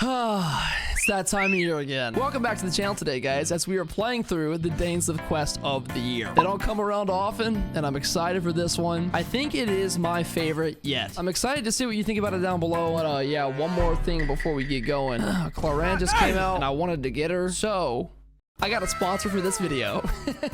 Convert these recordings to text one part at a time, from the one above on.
It's that time of year again. Welcome back to the channel today, guys, as we are playing through the Dainsleif Quest of the year. They don't come around often, and I'm excited for this one. I think it is my favorite yet. I'm excited to see what you think about it down below. But yeah, one more thing before we get going. Clorinde just came out, and I wanted to get her, so I got a sponsor for this video,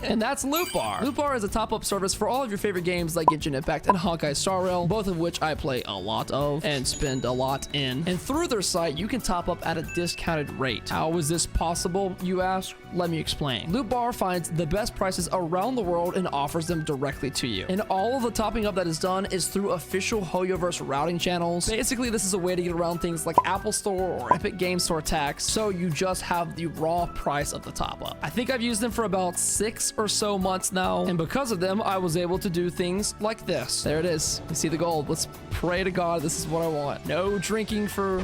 and that's Loot Bar. Loot Bar is a top-up service for all of your favorite games like Genshin Impact and Honkai Star Rail, both of which I play a lot of and spend a lot in. And through their site, you can top up at a discounted rate. How is this possible, you ask? Let me explain. Loot Bar finds the best prices around the world and offers them directly to you. And all of the topping up that is done is through official Hoyoverse routing channels. Basically, this is a way to get around things like Apple Store or Epic Game Store tax, so you just have the raw price of the top up. I think I've used them for about 6 or so months now, and because of them, I was able to do things like this. There it is. You see the gold. Let's pray to God this is what I want. No drinking for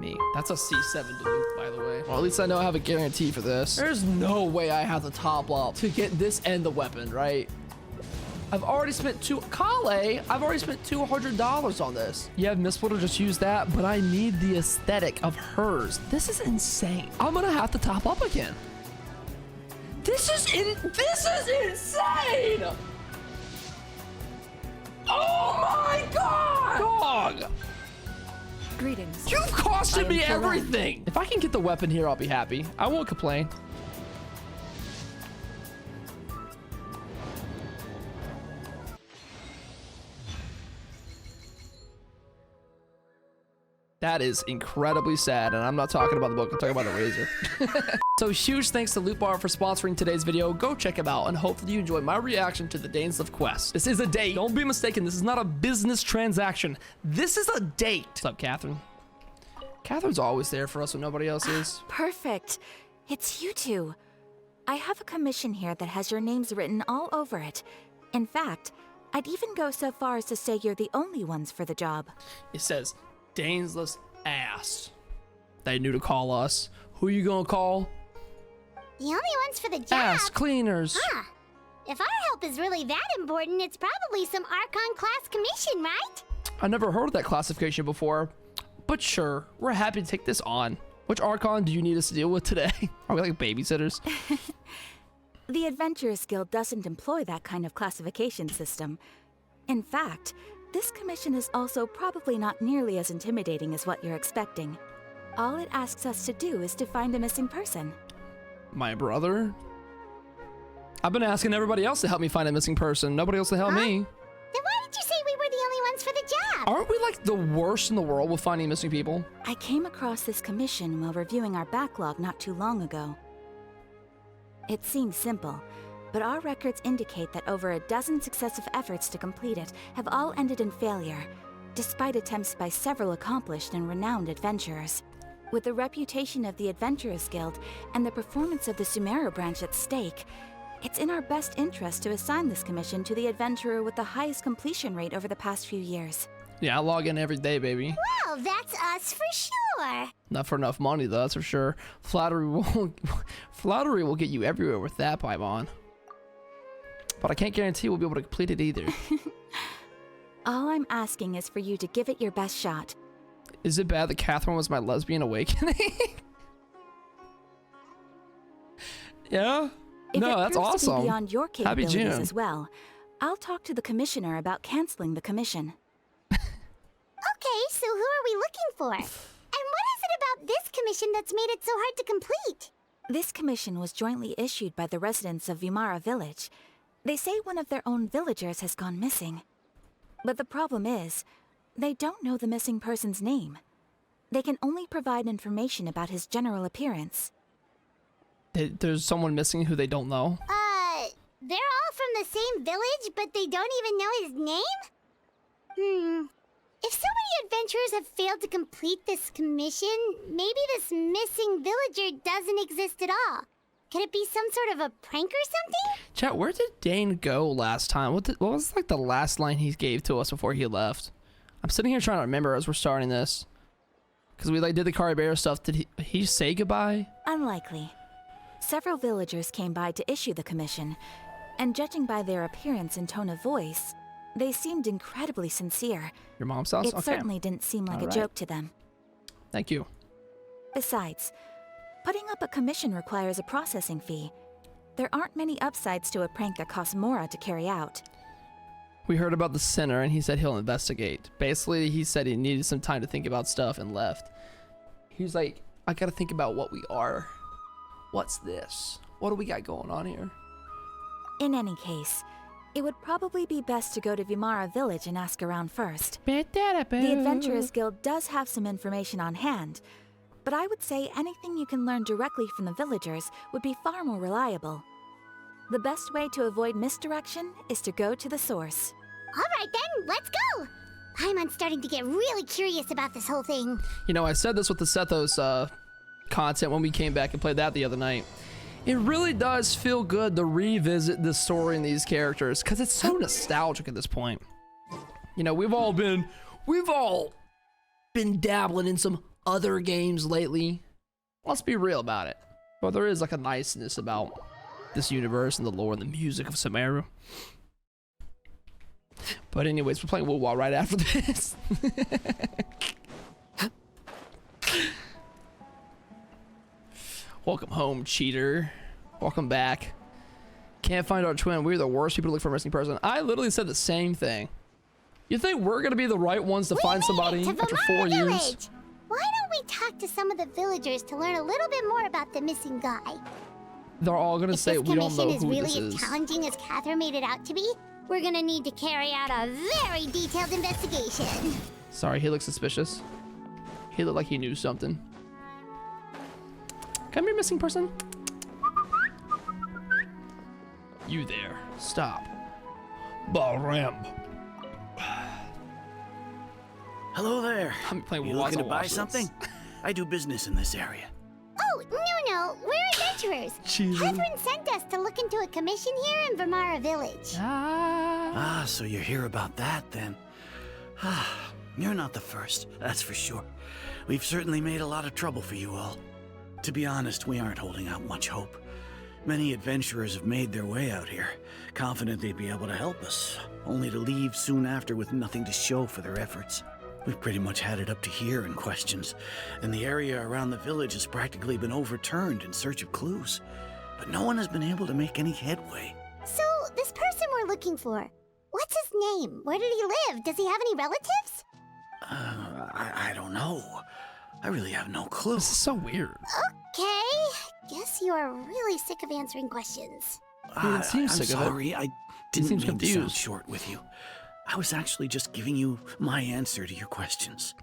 me. That's a C7 Duluth, by the way. Well, at least I know I have a guarantee for this. There's no way I have to top up to get this and the weapon, right? I've already spent I've already spent $200 on this. Yeah, Miss will just use that, but I need the aesthetic of hers. This is insane. I'm gonna have to top up again. This is insane! Oh my God! Dog! Greetings. You've costed me everything! If I can get the weapon here, I'll be happy. I won't complain. That is incredibly sad, and I'm not talking about the book, I'm talking about the razor. So huge thanks to Loot Bar for sponsoring today's video. Go check them out, and hopefully you enjoy my reaction to the Dainsleif Quest. This is a date. Don't be mistaken, this is not a business transaction. This is a date. What's up, Catherine? Catherine's always there for us when nobody else is. Perfect. It's you two. I have a commission here that has your names written all over it. In fact, I'd even go so far as to say you're the only ones for the job. It says, Dainsleif's ass. They knew to call us. Who you gonna call? The only ones for the job? Ass cleaners. Huh. If our help is really that important, it's probably some Archon class commission, right? I never heard of that classification before, but sure, we're happy to take this on. Which Archon do you need us to deal with today? Are we like babysitters? The Adventurers Guild doesn't employ that kind of classification system. In fact, this commission is also probably not nearly as intimidating as what you're expecting. All it asks us to do is to find a missing person. My brother? I've been asking everybody else to help me find a missing person. Nobody else to help me. Then why did you say we were the only ones for the job? Aren't we like the worst in the world with finding missing people? I came across this commission while reviewing our backlog not too long ago. It seems simple, but our records indicate that over a dozen successive efforts to complete it have all ended in failure, despite attempts by several accomplished and renowned adventurers. With the reputation of the Adventurers Guild and the performance of the Sumeru branch at stake, it's in our best interest to assign this commission to the adventurer with the highest completion rate over the past few years. Yeah, I log in every day, baby. Well, that's us for sure. Not for enough money, though, that's for sure. Flattery will get you everywhere with that, Paimon. But I can't guarantee we'll be able to complete it either. All I'm asking is for you to give it your best shot. Is it bad that Catherine was my lesbian awakening? Yeah? If No, it that's proves to awesome. be beyond your Happy capabilities June. as well, I'll talk to the commissioner about canceling the commission. Okay, so who are we looking for? And what is it about this commission that's made it so hard to complete? This commission was jointly issued by the residents of Vimara Village. They say one of their own villagers has gone missing. But the problem is, they don't know the missing person's name. They can only provide information about his general appearance. There's someone missing who they don't know? They're all from the same village, but they don't even know his name? If so many adventurers have failed to complete this commission, maybe this missing villager doesn't exist at all. Could it be some sort of a prank or something? Chat, where did Dane go last time? What was like the last line he gave to us before he left? I'm sitting here trying to remember as we're starting this. Because we like did the Caribera stuff. Did he say goodbye? Unlikely. Several villagers came by to issue the commission, and judging by their appearance and tone of voice, They seemed incredibly sincere. Your mom's house? It Okay. certainly didn't seem like a Alright. joke to them. Thank you. Besides, putting up a commission requires a processing fee. There aren't many upsides to a prank that costs Mora to carry out. We heard about the sinner, and he said he'll investigate. Basically, he said he needed some time to think about stuff and left. He was like, I gotta think about what we are. What's this? What do we got going on here? In any case, it would probably be best to go to Vimara village and ask around first. The Adventurers Guild does have some information on hand, but I would say anything you can learn directly from the villagers would be far more reliable. The best way to avoid misdirection is to go to the source. Alright then, let's go! I'm starting to get really curious about this whole thing. You know, I said this with the Sethos content when we came back and played that the other night. It really does feel good to revisit this story and these characters, because it's so nostalgic at this point. You know, we've all been dabbling in some other games lately. Let's be real about it. But there is like a niceness about this universe and the lore and the music of Sumeru. But anyways, we're playing WoW right after this. Welcome home, cheater. Welcome back. Can't find our twin. We're the worst people to look for a missing person. I literally said the same thing. You think we're gonna be the right ones to find somebody after 4 years? Village. Why don't we talk to some of the villagers to learn a little bit more about the missing guy? They're all gonna If say this we don't know commission who is this really is. as challenging as Catherine made it out to be, we're gonna need to carry out a very detailed investigation. Sorry, he looks suspicious. He looked like he knew something. Come here, missing person. You there. Stop. Baram. Hello there. I'm playing You with looking to Waza buy Washes. something? I do business in this area. Oh, no, we're adventurers. Jesus. Catherine sent us to look into a commission here in Vimara village. Ah, so you're here about that then. Ah, you're not the first, that's for sure. We've certainly made a lot of trouble for you all. To be honest, we aren't holding out much hope. Many adventurers have made their way out here, confident they'd be able to help us, only to leave soon after with nothing to show for their efforts. We've pretty much had it up to here in questions, and the area around the village has practically been overturned in search of clues. But no one has been able to make any headway. So, this person we're looking for, what's his name? Where did he live? Does he have any relatives? I don't know. I really have no clue. This is so weird. Okay, guess you are really sick of answering questions. He seems I'm sick of it. sorry, I didn't seems mean to sound confused. short with you. I was actually just giving you my answer to your questions.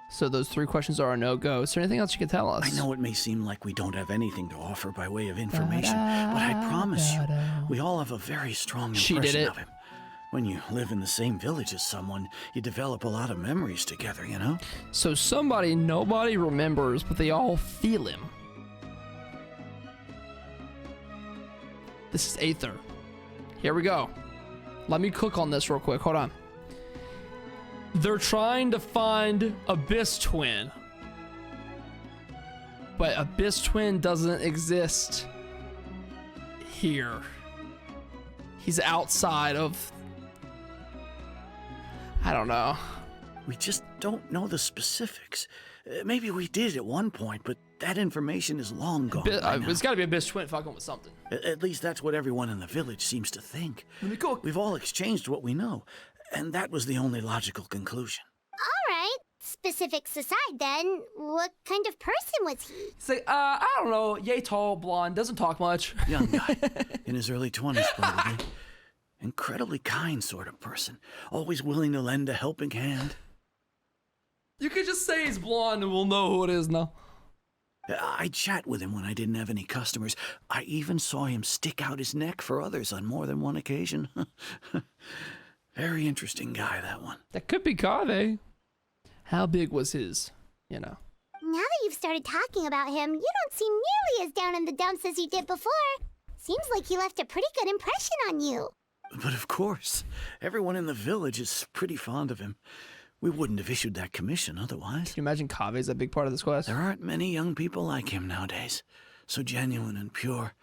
So those 3 questions are a no-go. Is there anything else you can tell us? I know it may seem like we don't have anything to offer by way of information, but I promise you, we all have a very strong She did impression it. of him. When you live in the same village as someone, you develop a lot of memories together, you know? So somebody nobody remembers, but they all feel him. This is Aether. Here we go. Let me cook on this real quick. Hold on. They're trying to find Abyss Twin. But Abyss Twin doesn't exist here. He's outside of... I don't know. We just don't know the specifics. Maybe we did at one point, but that information is long gone by now. It's got to be Abyss Twin fucking with something. At least that's what everyone in the village seems to think. Let me cook. We've all exchanged what we know, and that was the only logical conclusion. Alright, specifics aside then, what kind of person was he? It's like, I don't know, yay tall, blonde, doesn't talk much. Young guy, in his early 20s probably. Incredibly kind sort of person, always willing to lend a helping hand. You could just say he's blonde and we'll know who it is now. I'd chat with him when I didn't have any customers. I even saw him stick out his neck for others on more than one occasion. Very interesting guy, that one. That could be Kave. How big was his, you know? Now that you've started talking about him, you don't seem nearly as down in the dumps as you did before. Seems like he left a pretty good impression on you. But of course, everyone in the village is pretty fond of him. We wouldn't have issued that commission otherwise. Can you imagine Kave's a big part of this quest? There aren't many young people like him nowadays. So genuine and pure.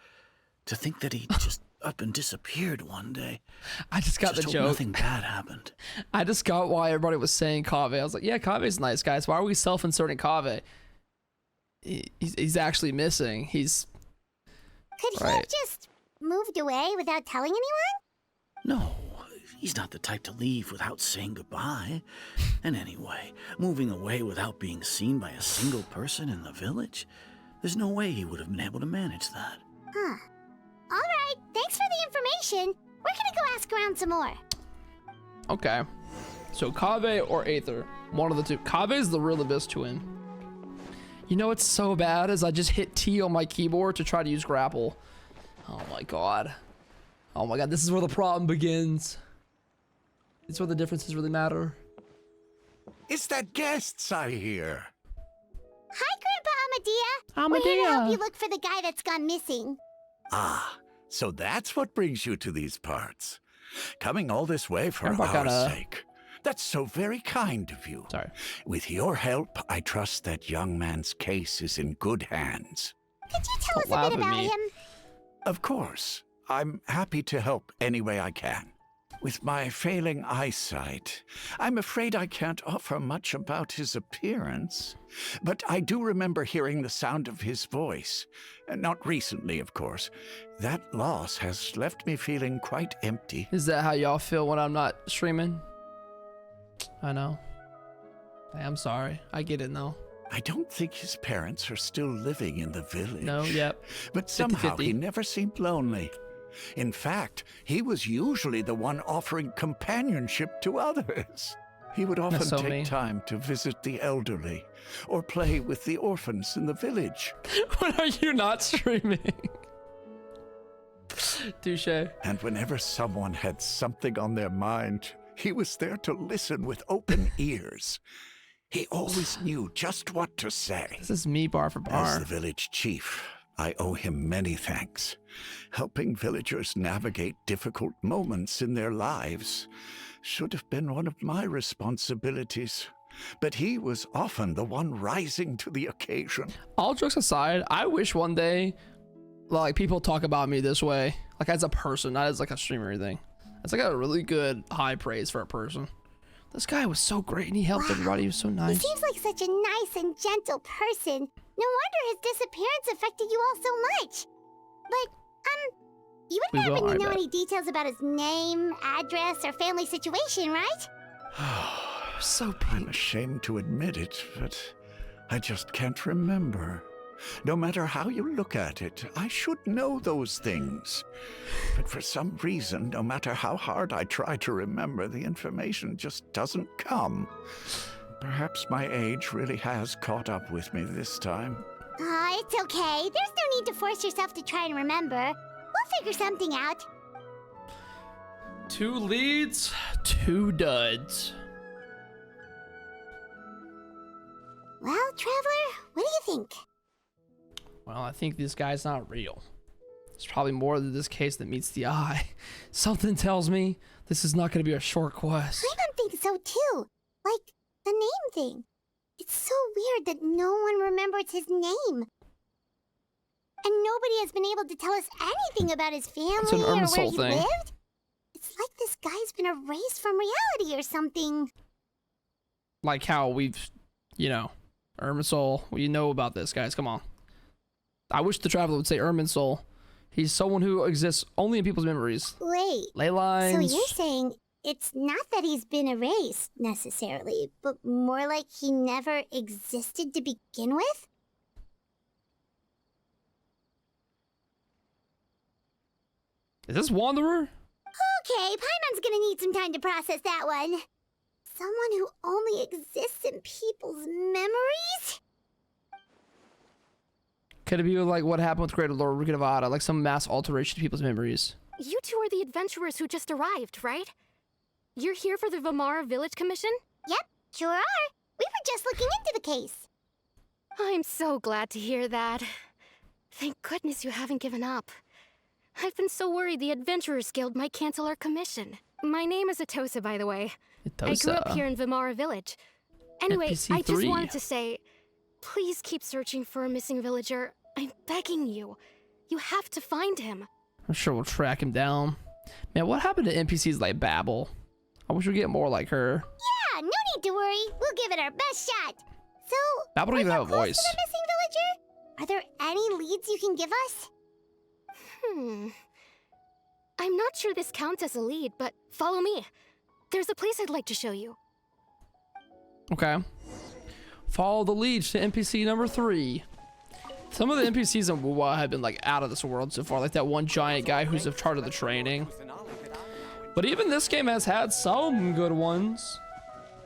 To think that he just up and disappeared one day. I just got the hope joke. Nothing bad happened. I just got why everybody was saying Kaveh. I was like, yeah, Kave's nice, guys. Why are we self-inserting Kaveh? He's actually missing. He's... Could he have just moved away without telling anyone? No, he's not the type to leave without saying goodbye. And anyway, moving away without being seen by a single person in the village, there's no way he would have been able to manage that. Huh. Alright, thanks for the information. We're gonna go ask around some more. Okay. So Kaveh or Aether. One of the two. Kaveh's the real abyss twin. You know what's so bad is I just hit T on my keyboard to try to use grapple. Oh my god. Oh my god, this is where the problem begins. It's where the differences really matter. It's that guests I hear. Hi, Grandpa Amadea. We're here to help you look for the guy that's gone missing. Ah, so that's what brings you to these parts. Coming all this way for Grandpa our kinda- sake. That's so very kind of you. Sorry. With your help, I trust that young man's case is in good hands. Could you tell Don't us a laugh bit at about me. him? Of course. I'm happy to help any way I can. With my failing eyesight, I'm afraid I can't offer much about his appearance. But I do remember hearing the sound of his voice. Not recently, of course. That loss has left me feeling quite empty. Is that how y'all feel when I'm not streaming? I know. Hey, I'm sorry. I get it now. I don't think his parents are still living in the village. No, yep. But somehow 50-50. he never seemed lonely. In fact, he was usually the one offering companionship to others. He would often so take mean. time to visit the elderly or play with the orphans in the village. When are you not streaming? Touche. And whenever someone had something on their mind, he was there to listen with open ears. He always knew just what to say. This is me bar for As bar. the village chief, I owe him many thanks. Helping villagers navigate difficult moments in their lives should have been one of my responsibilities. But he was often the one rising to the occasion. All jokes aside, I wish one day, like, people talk about me this way, like as a person, not as like a streamer or anything. It's like a really good high praise for a person. This guy was so great and he helped everybody. He was so He nice. seems like such a nice and gentle person. No wonder his disappearance affected you all so much. But, you We wouldn't will, happen to I know bet. any details about his name, address, or family situation, right? So I'm pink. ashamed to admit it, but I just can't remember. No matter how you look at it, I should know those things. But for some reason, no matter how hard I try to remember, the information just doesn't come. Perhaps my age really has caught up with me this time. It's okay. There's no need to force yourself to try and remember. We'll figure something out. 2 leads, 2 duds. Well, Traveler, what do you think? Well, I think this guy's not real. There's probably more to this case than meets the eye. Something tells me this is not going to be a short quest. Paimon thinks so too. Like, the name thing. It's so weird that no one remembers his name. And nobody has been able to tell us anything about his family an or where Irmisol he thing. lived. It's like this guy's been erased from reality or something. Like how we've, you know, Irmisol. Well, you know about this, guys. Come on. I wish the Traveler would say Irminsul. He's someone who exists only in people's memories. Wait, Ley so lines. you're saying it's not that he's been erased, necessarily, but more like he never existed to begin with? Is this Wanderer? Okay, Paimon's gonna need some time to process that one. Someone who only exists in people's memories? Could it be like what happened with Greater Lord Rikavada, like some mass alteration to people's memories? You two are the adventurers who just arrived, right? You're here for the Vamara Village Commission? Yep, sure are. We were just looking into the case. I'm so glad to hear that. Thank goodness you haven't given up. I've been so worried the Adventurers Guild might cancel our commission. My name is Atosa, by the way. I grew up here in Vamara Village. Anyway, NPC I just 3. wanted to say, please keep searching for a missing villager. I'm begging you. You have to find him. I'm sure we'll track him down. Man, what happened to NPCs like Babel? I wish we'd get more like her. Yeah, no need to worry. We'll give it our best shot. So, Babel don't even have a close voice. to the missing villager? Are there any leads you can give us? I'm not sure this counts as a lead, but follow me. There's a place I'd like to show you. Okay. Follow the leads to NPC number 3. Some of the NPCs in WoW have been like out of this world so far, like that one giant guy who's in charge of the training. But even this game has had some good ones.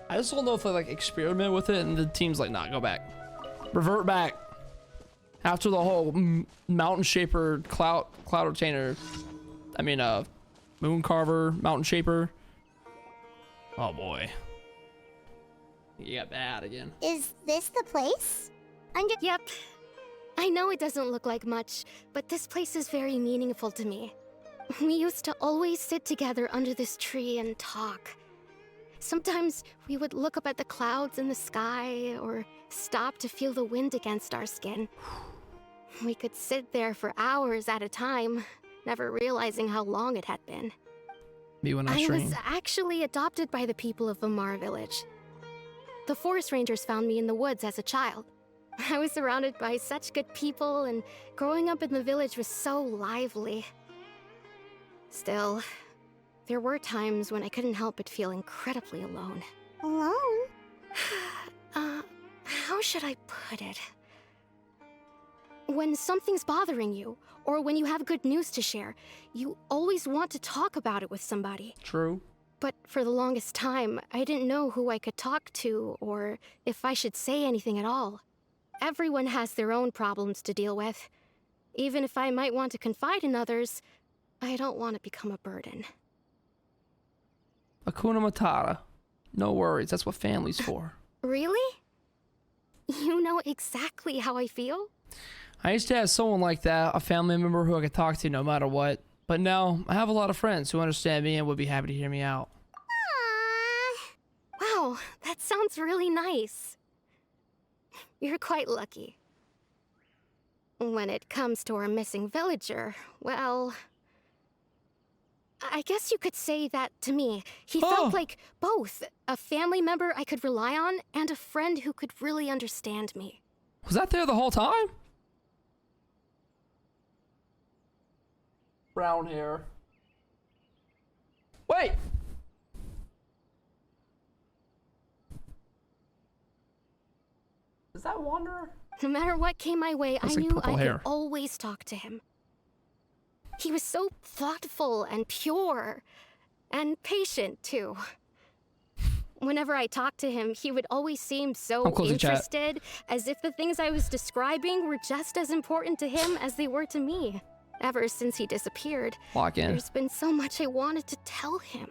I just don't know if they like experiment with it and the team's like, nah, go back. Revert back. After the whole mountain shaper, cloud retainer, moon carver, mountain shaper. Oh boy. You got bad again. Is this the place? Yep. I know it doesn't look like much, but this place is very meaningful to me. We used to always sit together under this tree and talk. Sometimes we would look up at the clouds in the sky or stop to feel the wind against our skin. We could sit there for hours at a time, never realizing how long it had been. Me when I was stream. actually adopted by the people of Vamar village. The forest rangers found me in the woods as a child. I was surrounded by such good people, and growing up in the village was so lively. Still, there were times when I couldn't help but feel incredibly alone. Alone? How should I put it? When something's bothering you, or when you have good news to share, you always want to talk about it with somebody. True. But for the longest time, I didn't know who I could talk to, or if I should say anything at all. Everyone has their own problems to deal with. Even if I might want to confide in others, I don't want to become a burden. Hakuna Matata. No worries, that's what family's for. Really? You know exactly how I feel? I used to have someone like that, a family member who I could talk to no matter what. But now, I have a lot of friends who understand me and would be happy to hear me out. Aww. Wow, that sounds really nice. You're quite lucky. When it comes to our missing villager, well, I guess you could say that to me. He felt like both a family member I could rely on and a friend who could really understand me. Was that there the whole time? Brown hair. Wait! Is that Wanderer? No matter what came my way, I Looks like knew purple I hair. could always talk to him. He was so thoughtful and pure, and patient too. Whenever I talked to him, he would always seem so I'm closing chat. interested, as if the things I was describing were just as important to him as they were to me. Ever since he disappeared, Lock in. there's been so much I wanted to tell him.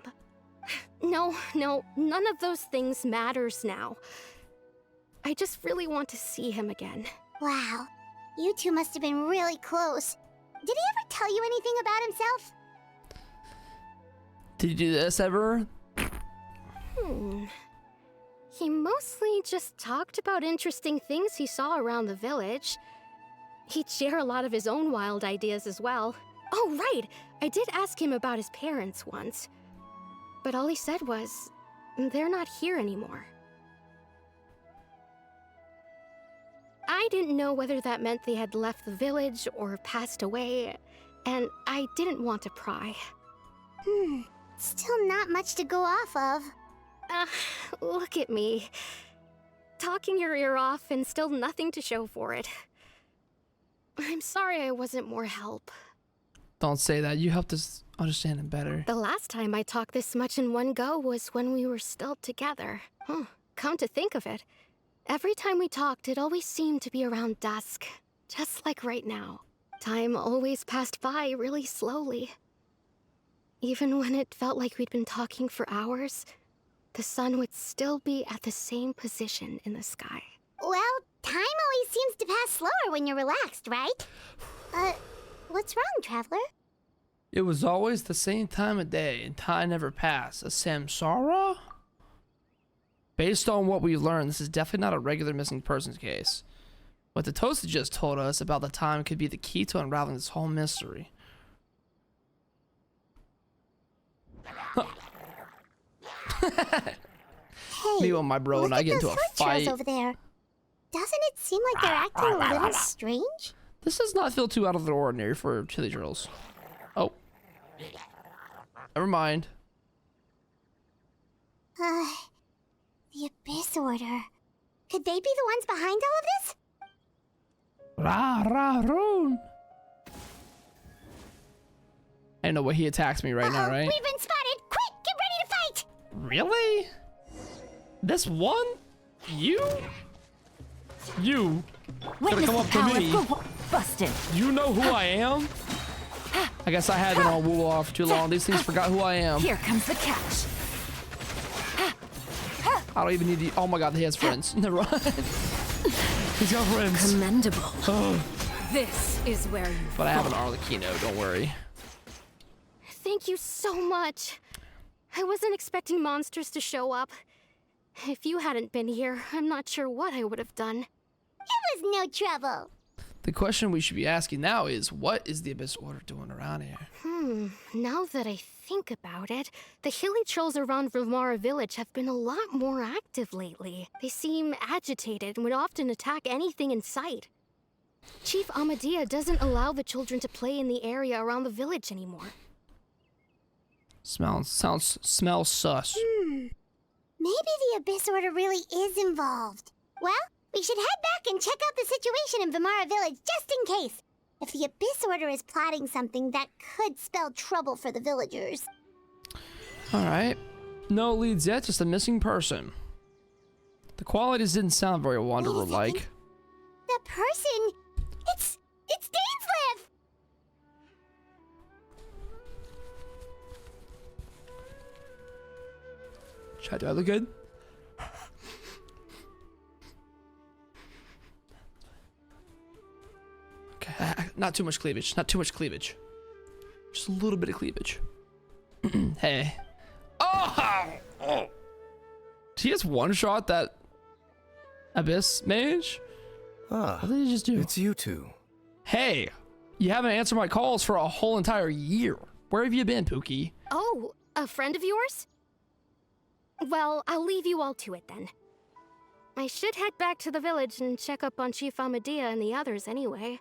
No, none of those things matters now. I just really want to see him again. Wow. You two must have been really close. Did he ever tell you anything about himself? Did you do this ever? He mostly just talked about interesting things he saw around the village. He'd share a lot of his own wild ideas as well. Oh, right! I did ask him about his parents once. But all he said was, they're not here anymore. I didn't know whether that meant they had left the village or passed away, and I didn't want to pry. Still not much to go off of. Look at me. Talking your ear off and still nothing to show for it. I'm sorry I wasn't more help. Don't say that. You helped us understand him better. The last time I talked this much in one go was when we were still together. Come to think of it, every time we talked, it always seemed to be around dusk, just like right now. Time always passed by really slowly. Even when it felt like we'd been talking for hours, the sun would still be at the same position in the sky. Well, time always seems to pass slower when you're relaxed, right? What's wrong, Traveler? It was always the same time of day, and time never passed. A samsara? Based on what we learned, this is definitely not a regular missing persons case. What the Toasted just told us about the time could be the key to unraveling this whole mystery. Hey, Me and my bro look and I at get into those a herd trails fight. over there. Doesn't it seem like they're acting a little strange? This does not feel too out of the ordinary for chili drills. Oh. Never mind. The Abyss Order. Could they be the ones behind all of this? Ra ra roon. I know what he attacks me right now, right? We've been spotted! Quick, get ready to fight! Really? This one? You? You? Gotta come up to me. Busted. You know who I am? I guess I had been on Woo off for too long. These things forgot who I am. Here comes the catch. I don't even need to. Oh my god, he has friends. Never mind. He's got friends. Commendable. Oh. This is where you But I have an Arlecchino, don't worry. Thank you so much. I wasn't expecting monsters to show up. If you hadn't been here, I'm not sure what I would have done. It was no trouble. The question we should be asking now is, what is the Abyss Order doing around here? Now that I think about it, the hilly trolls around Vimara village have been a lot more active lately. They seem agitated and would often attack anything in sight. Chief Amadea doesn't allow the children to play in the area around the village anymore. Smells sus. Maybe the Abyss Order really is involved. Well, we should head back and check out the situation in Vimara village just in case. If the Abyss Order is plotting something, that could spell trouble for the villagers. Alright. No leads yet, just a missing person. The qualities didn't sound very Wanderer-like. The person... It's Dainsleif! Do I look good? Okay, not too much cleavage. Not too much cleavage. Just a little bit of cleavage. Hey. Oh! Did he just one-shot that Abyss mage? Ah, What did he just do? it's you two. Hey, you haven't answered my calls for a whole entire year. Where have you been, Pookie? Oh, a friend of yours? Well, I'll leave you all to it then. I should head back to the village and check up on Chief Amadea and the others anyway.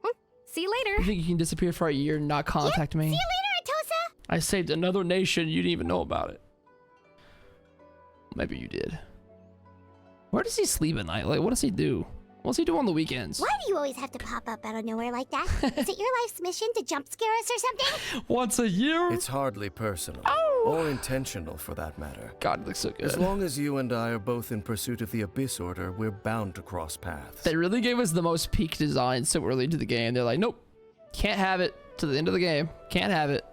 Well, see you You later. think you can disappear for a year and not contact me? See you later, Atosa! I saved another nation. You didn't even know about it. Maybe you did. Where does he sleep at night? Like, what does he do? What's he do on the weekends? Why do you always have to pop up out of nowhere like that? Is it your life's mission to jump scare us or something? Once a year? It's hardly personal, or intentional for that matter. God, it looks so good. As long as you and I are both in pursuit of the Abyss Order, we're bound to cross paths. They really gave us the most peak design so early into the game. They're like, nope, can't have it to the end of the game. Can't have it.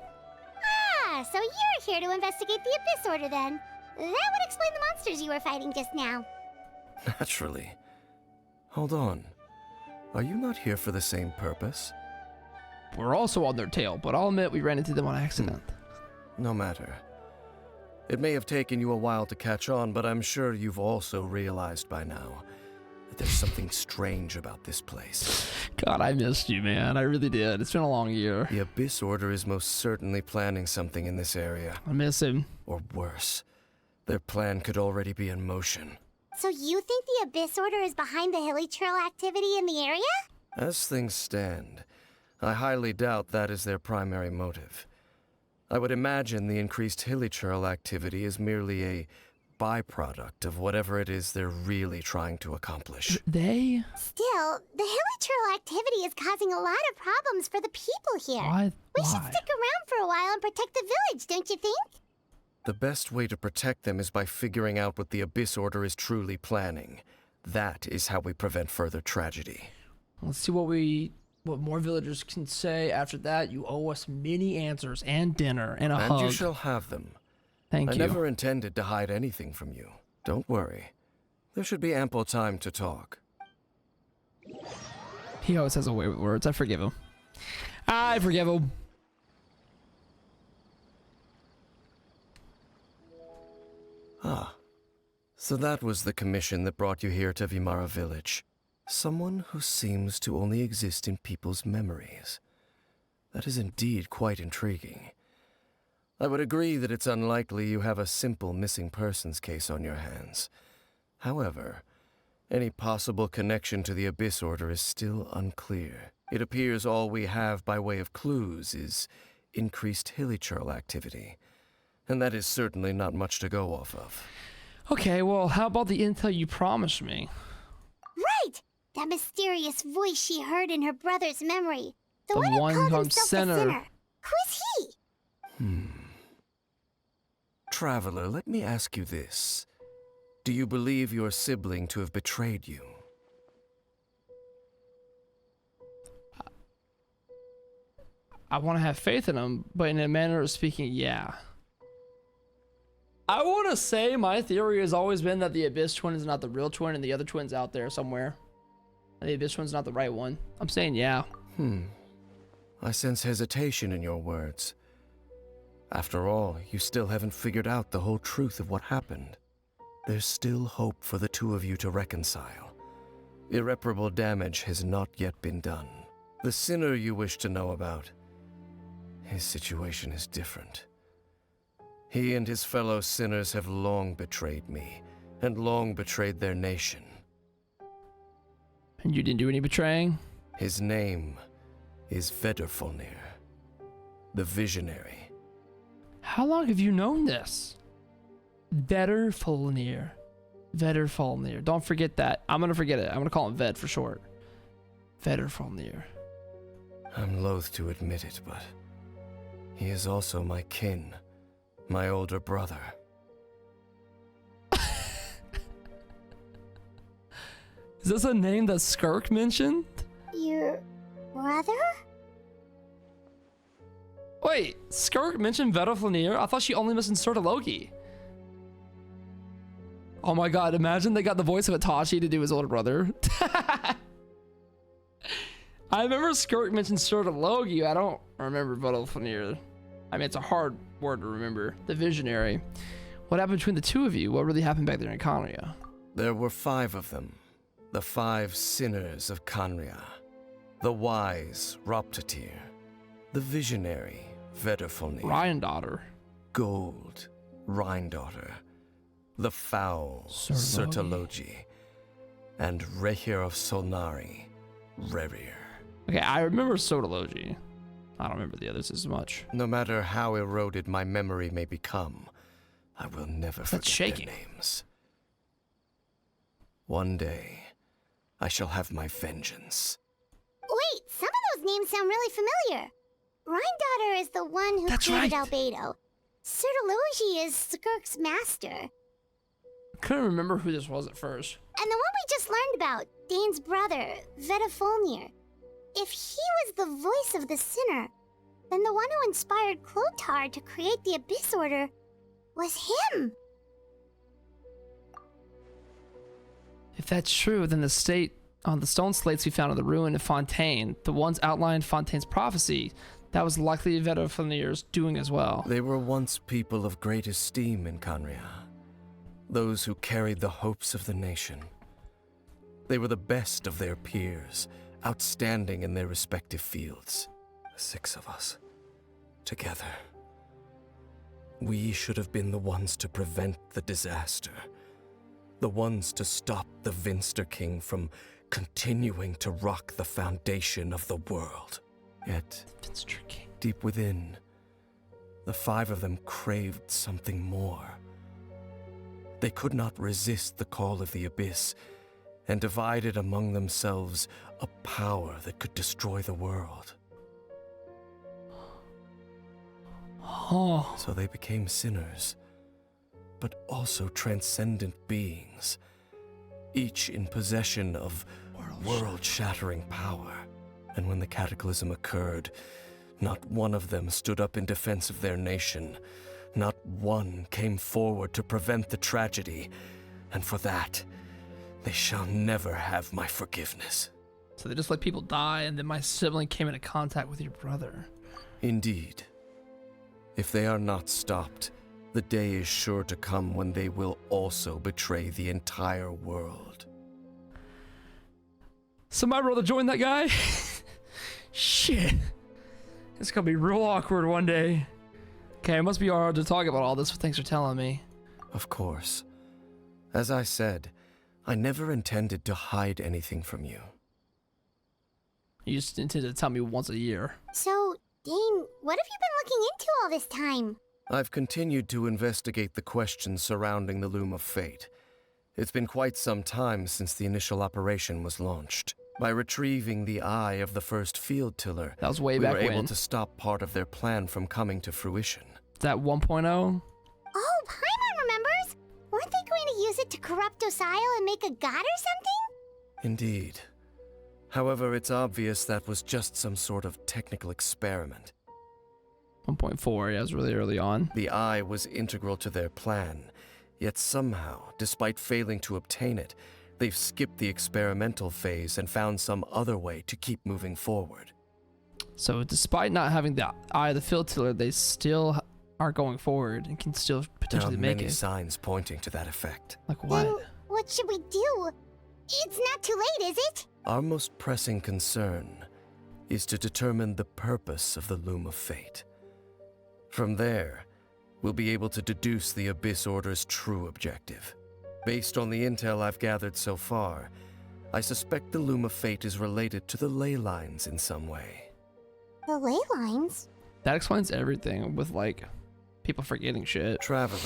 Ah, so you're here to investigate the Abyss Order then. That would explain the monsters you were fighting just now. Naturally. Hold on. Are you not here for the same purpose? We're also on their tail, but I'll admit we ran into them on accident. No matter. It may have taken you a while to catch on, but I'm sure you've also realized by now that there's something strange about this place. God, I missed you, man. I really did. It's been a long year. The Abyss Order is most certainly planning something in this area. I miss him. Or worse, their plan could already be in motion. So you think the Abyss Order is behind the hilly trail activity in the area? As things stand, I highly doubt that is their primary motive. I would imagine the increased hilly trail activity is merely a byproduct of whatever it is they're really trying to accomplish. They? Still, the hilly trail activity is causing a lot of problems for the people here. Why? We should stick around for a while and protect the village, don't you think? The best way to protect them is by figuring out what the Abyss Order is truly planning. That is how we prevent further tragedy. Let's see what more villagers can say. After that, you owe us many answers and dinner and a And hug. you shall have them. Thank I you. never intended to hide anything from you. Don't worry. There should be ample time to talk. He always has a way with words. I forgive him. I forgive him. Ah. So that was the commission that brought you here to Vimara village. Someone who seems to only exist in people's memories. That is indeed quite intriguing. I would agree that it's unlikely you have a simple missing persons case on your hands. However, any possible connection to the Abyss Order is still unclear. It appears all we have by way of clues is increased hilichurl activity, and that is certainly not much to go off of. Okay, well, how about the intel you promised me? Right! That mysterious voice she heard in her brother's memory. The The one who one called from himself Sinner. a sinner. Who is he? Traveler, let me ask you this. Do you believe your sibling to have betrayed you? I want to have faith in him, but in a manner of speaking, yeah. I want to say my theory has always been that the Abyss twin is not the real twin and the other twin's out there somewhere. And the Abyss twin's not the right one. I'm saying yeah. I sense hesitation in your words. After all, you still haven't figured out the whole truth of what happened. There's still hope for the two of you to reconcile. Irreparable damage has not yet been done. The sinner you wish to know about, his situation is different. He and his fellow sinners have long betrayed me, and long betrayed their nation. And you didn't do any betraying? His name is Vedrfolnir, the Visionary. How long have you known this? Vedrfolnir. Vedrfolnir. Don't forget that. I'm gonna forget it. I'm gonna call him Ved for short. Vedrfolnir. I'm loath to admit it, but he is also my kin, my older brother. Is this a name that Skirk mentioned? Your brother? Wait, Skirk mentioned Vedrfolnir? I thought she only mentioned Sertologi. Oh my god, imagine they got the voice of Itachi to do his older brother. I remember Skirk mentioned Sertologi. I don't remember Vedrfolnir. I mean, it's a hard word to remember. The Visionary. What happened between the two of you? What really happened back there in Conria? There were 5 of them. The 5 sinners of Conria. The wise, Roptatir. The visionary, Vedrfolnir. Ryandaughtr. Gold, Ryandaughtr. The foul, Sertologi. Sertologi. And Rehir of Solnari, Rerir. Okay, I remember Sertologi. I don't remember the others as much. No matter how eroded my memory may become, I will never forget shaking. their names. One day, I shall have my vengeance. Wait, some of those names sound really familiar. Ryandaughtr is the one who That's created right. Albedo. Sertologi is Skirk's master. I couldn't remember who this was at first. And the one we just learned about, Dane's brother, Vedrfolnir. If he was the voice of the sinner, then the one who inspired Clothar to create the Abyss Order was him. If that's true, then the stone slates we found in the ruin of Fontaine, the ones outlined Fontaine's prophecy, that was likely Vedrfolnir's doing as well. They were once people of great esteem in Conria. Those who carried the hopes of the nation. They were the best of their peers, outstanding in their respective fields. 6 of us, together. We should have been the ones to prevent the disaster. The ones to stop the Vinster King from continuing to rock the foundation of the world. Yet, Vinster King. deep within, the 5 of them craved something more. They could not resist the call of the Abyss, and divided among themselves a power that could destroy the world. Oh, So they became sinners, but also transcendent beings, each in possession of world-shattering power. And when the cataclysm occurred, not one of them stood up in defense of their nation. Not one came forward to prevent the tragedy, and for that, they shall never have my forgiveness. so they just let people die, and then my sibling came into contact with your brother. Indeed. If they are not stopped, the day is sure to come when they will also betray the entire world. So my brother joined that guy? Shit. It's gonna be real awkward one day. Okay, it must be hard to talk about all this, but thanks for telling me. Of course. As I said, I never intended to hide anything from you. You just intended to tell me once a year. So, Dane, what have you been looking into all this time? I've continued to investigate the questions surrounding the Loom of Fate. It's been quite some time since the initial operation was launched. By retrieving the eye of the first field tiller, That was way we back were when. able to stop part of their plan from coming to fruition. Is that 1.0? Oh, Paimon remembers! Weren't they going to use it to corrupt Osial and make a god or something? Indeed. However, it's obvious that was just some sort of technical experiment. 1.4, yeah, it was really early on. The eye was integral to their plan, yet somehow, despite failing to obtain it, they've skipped the experimental phase and found some other way to keep moving forward. So despite not having the eye of the field tiller, they still are going forward and can still potentially There are make many it. signs pointing to that effect. Like what? Then what should we do? It's not too late, is it? Our most pressing concern is to determine the purpose of the Loom of Fate. From there, we'll be able to deduce the Abyss Order's true objective. Based on the intel I've gathered so far, I suspect the Loom of Fate is related to the ley lines in some way. The ley lines? That explains everything with, like, people forgetting shit. Traveler,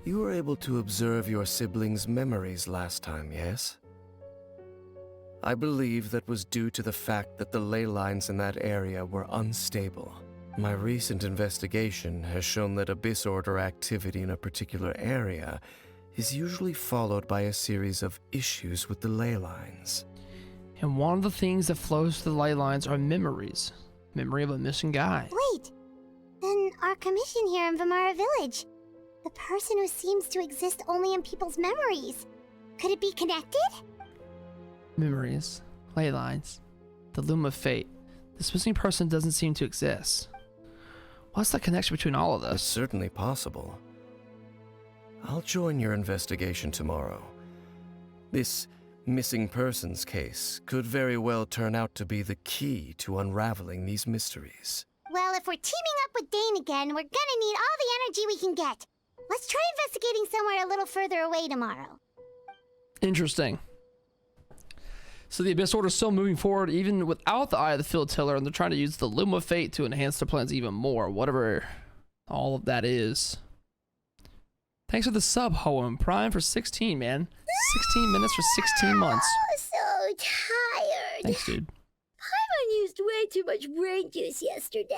you were able to observe your siblings' memories last time, yes? I believe that was due to the fact that the ley lines in that area were unstable. My recent investigation has shown that Abyss Order activity in a particular area is usually followed by a series of issues with the ley lines. And one of the things that flows through the ley lines are memories. Memory of a missing guy. Wait, then our commission here in Vimara Village. The person who seems to exist only in people's memories. Could it be connected? Memories. Ley lines. The Loom of Fate. This missing person doesn't seem to exist. What's the connection between all of It's this? certainly possible. I'll join your investigation tomorrow. This missing persons case could very well turn out to be the key to unraveling these mysteries. Well, if we're teaming up with Dane again, we're gonna need all the energy we can get. Let's try investigating somewhere a little further away tomorrow. Interesting. So the Abyss Order is still moving forward even without the Eye of the Field Tiller, and they're trying to use the Loom of Fate to enhance their plans even more, whatever all of that is. Thanks for the sub, Hoem Prime, for 16, man. 16 minutes for 16 months. Oh, so tired. Thanks, dude. Paimon used way too much brain juice yesterday.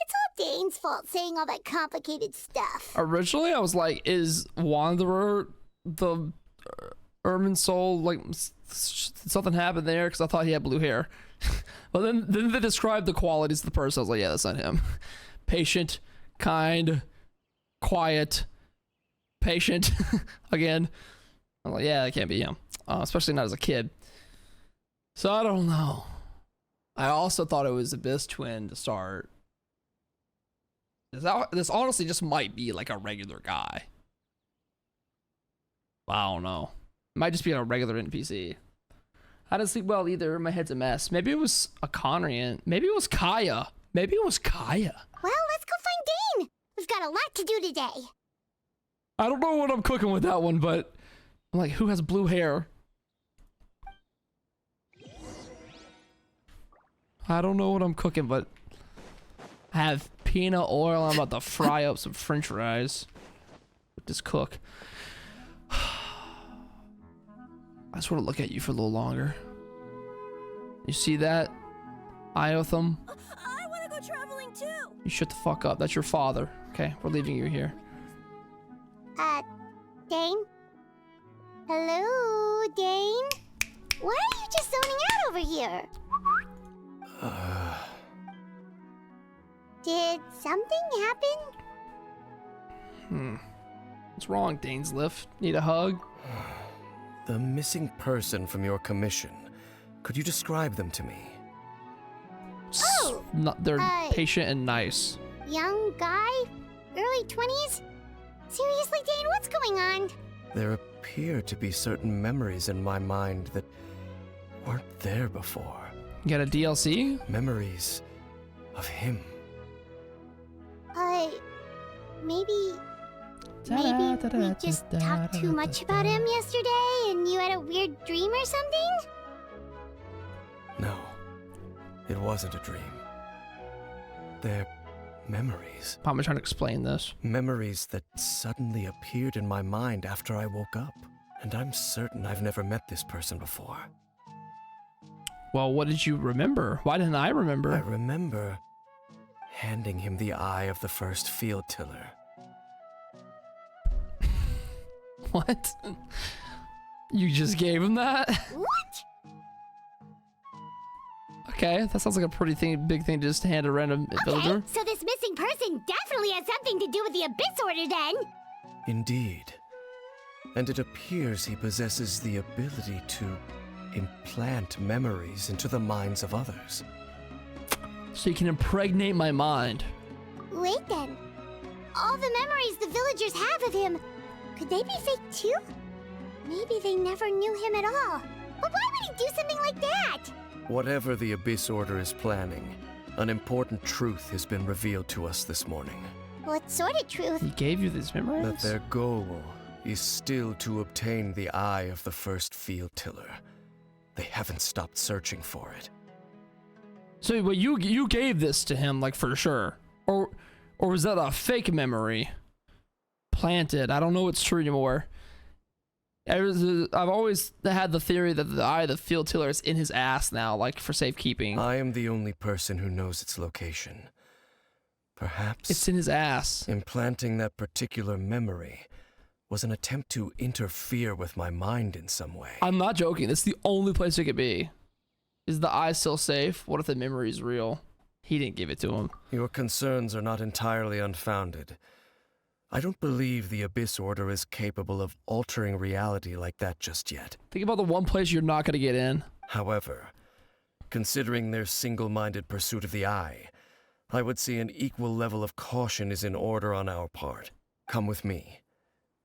It's all Dane's fault saying all that complicated stuff. Originally, I was like, is Wanderer the Ermin Soul, like, something happened there? Because I thought he had blue hair. But then they described the qualities of the person. I was like, yeah, that's not him. Patient, kind, quiet, patient. Again. I'm like, yeah, that can't be him. Especially not as a kid. So I don't know. I also thought it was Abyss Twin to start. This honestly just might be like a regular guy. I don't know. Might just be a regular NPC. I didn't sleep well either. My head's a mess. Maybe it was a Conrian. Maybe it was Kaya. Maybe it was Kaya. Well, let's go find Dane. We've got a lot to do today. I don't know what I'm cooking with that one, but I'm like, who has blue hair? I don't know what I'm cooking, but I have peanut oil. I'm about to fry up some french fries with this cook. I just want to look at you for a little longer. You see that, Iotham? I want to go traveling too. You shut the fuck up. That's your father. Okay, we're leaving you here. Dane? Hello, Dane? Why are you just zoning out over here? Did something happen? What's wrong, Dainsleif? Need a hug? The missing person from your commission. Could you describe them to me? Oh, They're patient and nice. Young guy? Early 20s? Seriously, Dane, what's going on? There appear to be certain memories in my mind that weren't there before. You got a DLC? Memories of him. We just talked too much about him yesterday and you had a weird dream or something? No, it wasn't a dream. They're memories. How am I trying to explain this? Memories that suddenly appeared in my mind after I woke up. And I'm certain I've never met this person before. Well, what did you remember? Why didn't I remember? I remember handing him the eye of the first field tiller. What? You just gave him that? What? Okay, that sounds like a pretty big thing to just hand a random villager. So this missing person definitely has something to do with the Abyss Order then. Indeed. And it appears he possesses the ability to implant memories into the minds of others. So you can impregnate my mind. Wait then. All the memories the villagers have of him, could they be fake too? Maybe they never knew him at all. But why would he do something like that? Whatever the Abyss Order is planning, an important truth has been revealed to us this morning. What sort of truth? He gave you these memories? That their goal is still to obtain the eye of the first field tiller. They haven't stopped searching for it. So wait, you gave this to him, like, for sure? Or was that a fake memory? Planted. I don't know what's true anymore. I've always had the theory that the eye of the field tiller is in his ass now, like, for safekeeping. I am the only person who knows its location. Perhaps It's in his ass. implanting that particular memory was an attempt to interfere with my mind in some way. I'm not joking. It's the only place it could be. Is the eye still safe? What if the memory is real? He didn't give it to him. Your concerns are not entirely unfounded. I don't believe the Abyss Order is capable of altering reality like that just yet. Think about the one place you're not going to get in. However, considering their single-minded pursuit of the eye, I would say an equal level of caution is in order on our part. Come with me.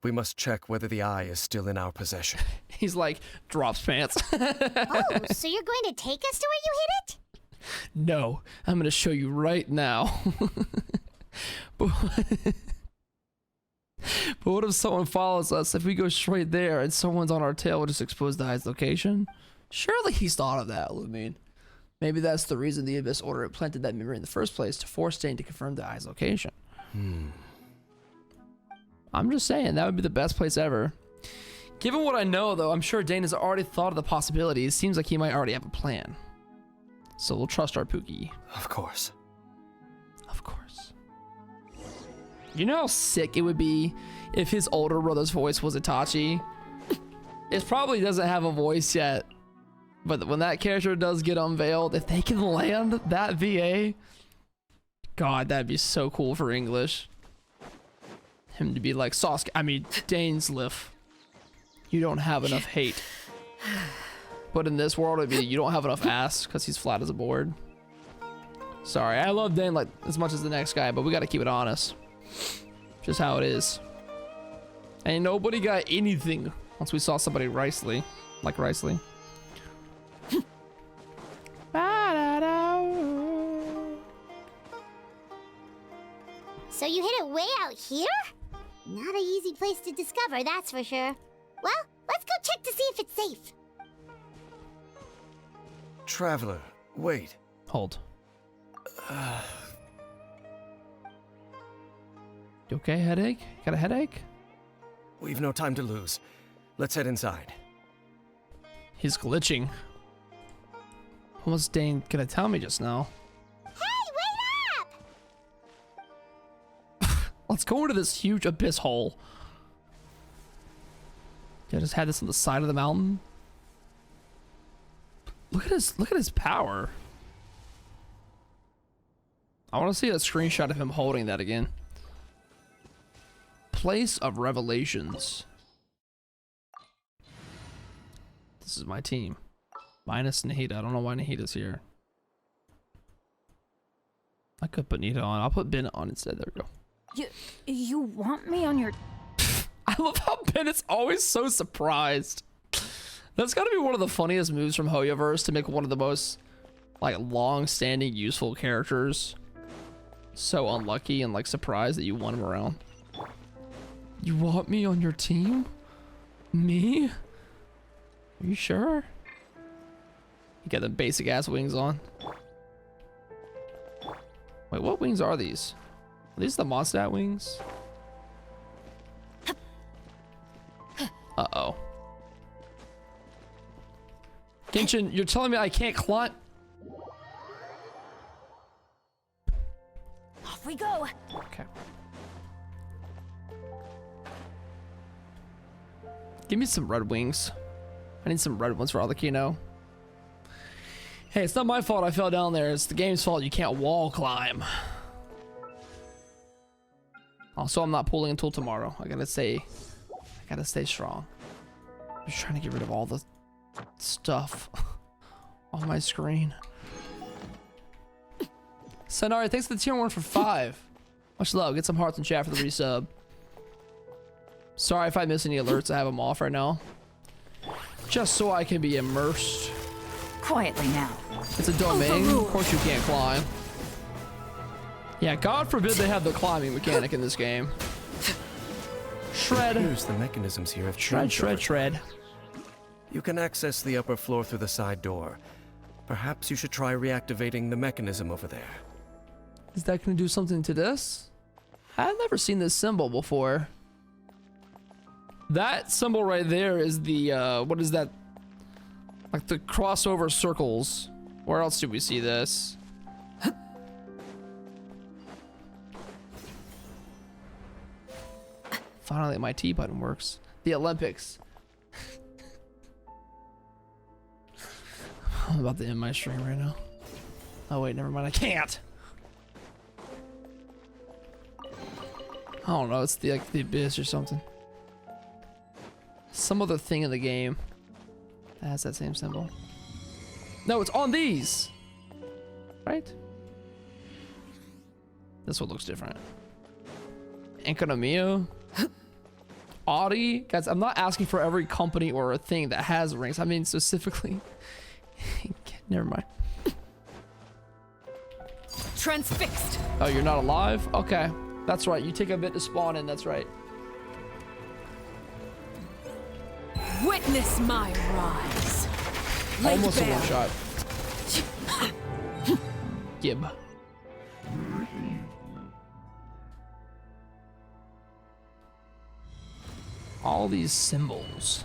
We must check whether the eye is still in our possession. He's like, drops pants. Oh, so you're going to take us to where you hid it? No, I'm going to show you right now. but what if someone follows us? If we go straight there and someone's on our tail, we'll just expose the eye's location? Surely he's thought of that, Lumine. Maybe that's the reason the Abyss Order implanted that memory in the first place, to force Dane to confirm the eye's location. I'm just saying, that would be the best place ever. Given what I know, though, I'm sure Dane has already thought of the possibilities. Seems like he might already have a plan. So we'll trust our Pookie. Of course. Of course. You know how sick it would be if his older brother's voice was Itachi? It probably doesn't have a voice yet. But when that character does get unveiled, if they can land that VA, God, that'd be so cool for English. Him to be like, Dainsleif, you don't have enough hate. But in this world, it'd be, you don't have enough ass, because he's flat as a board. Sorry, I love Dane like as much as the next guy, but we gotta keep it honest. Just how it is. Ain't nobody got anything once we saw somebody Ricely. Like Ricely. So you hid it way out here? Not an easy place to discover, that's for sure. Well, let's go check to see if it's safe. Traveler, wait. Hold. You okay, headache? Got a headache? We've no time to lose. Let's head inside. He's glitching. What was Dane gonna tell me just now? Hey, wait up! Let's go into this huge abyss hole. Yeah, I just had this on the side of the mountain. Look at his power. I want to see a screenshot of him holding that again. Place of Revelations. This is my team. Minus Nahida. I don't know why Nahida's here. I could put Nahida on. I'll put Bennett on instead. There we go. You want me on your... I love how Bennett's always so surprised. That's got to be one of the funniest moves from Hoyoverse, to make one of the most like long-standing useful characters so unlucky and like surprised that you want him around. You want me on your team? Me? Are you sure? You got the basic ass wings on. Wait, what wings are these? Are these the Mondstadt wings? Uh-oh. Genshin, you're telling me I can't climb? Off we go. Okay. Give me some red wings. I need some red ones for Arlecchino. Hey, it's not my fault I fell down there. It's the game's fault you can't wall climb. Also, I'm not pulling until tomorrow. I gotta stay strong. I'm just trying to get rid of all the stuff on my screen. Sonari, thanks for the tier 1 for 5. Much love. Get some hearts in chat for the resub. Sorry if I miss any alerts. I have them off right now. Just so I can be immersed. Quietly now. It's a domain. Of course you can't climb. Yeah, God forbid they have the climbing mechanic in this game. Shred. Here's the mechanisms here. Shred. You can access the upper floor through the side door. Perhaps you should try reactivating the mechanism over there. Is that going to do something to this? I've never seen this symbol before. That symbol right there is the, what is that? Like the crossover circles. Where else do we see this? Finally, my T button works. The Olympics. I'm about to end my stream right now. Oh wait, never mind. I can't. I don't know. It's the like the abyss or something. Some other thing in the game that has that same symbol. No, it's on these. Right? This one looks different. Economia. Audi. Guys, I'm not asking for every company or a thing that has rings. I mean specifically. Never mind. Transfixed. Oh, you're not alive? Okay. That's right. You take a bit to spawn in. That's right. Witness my rise. Almost a one shot. Gib. All these symbols.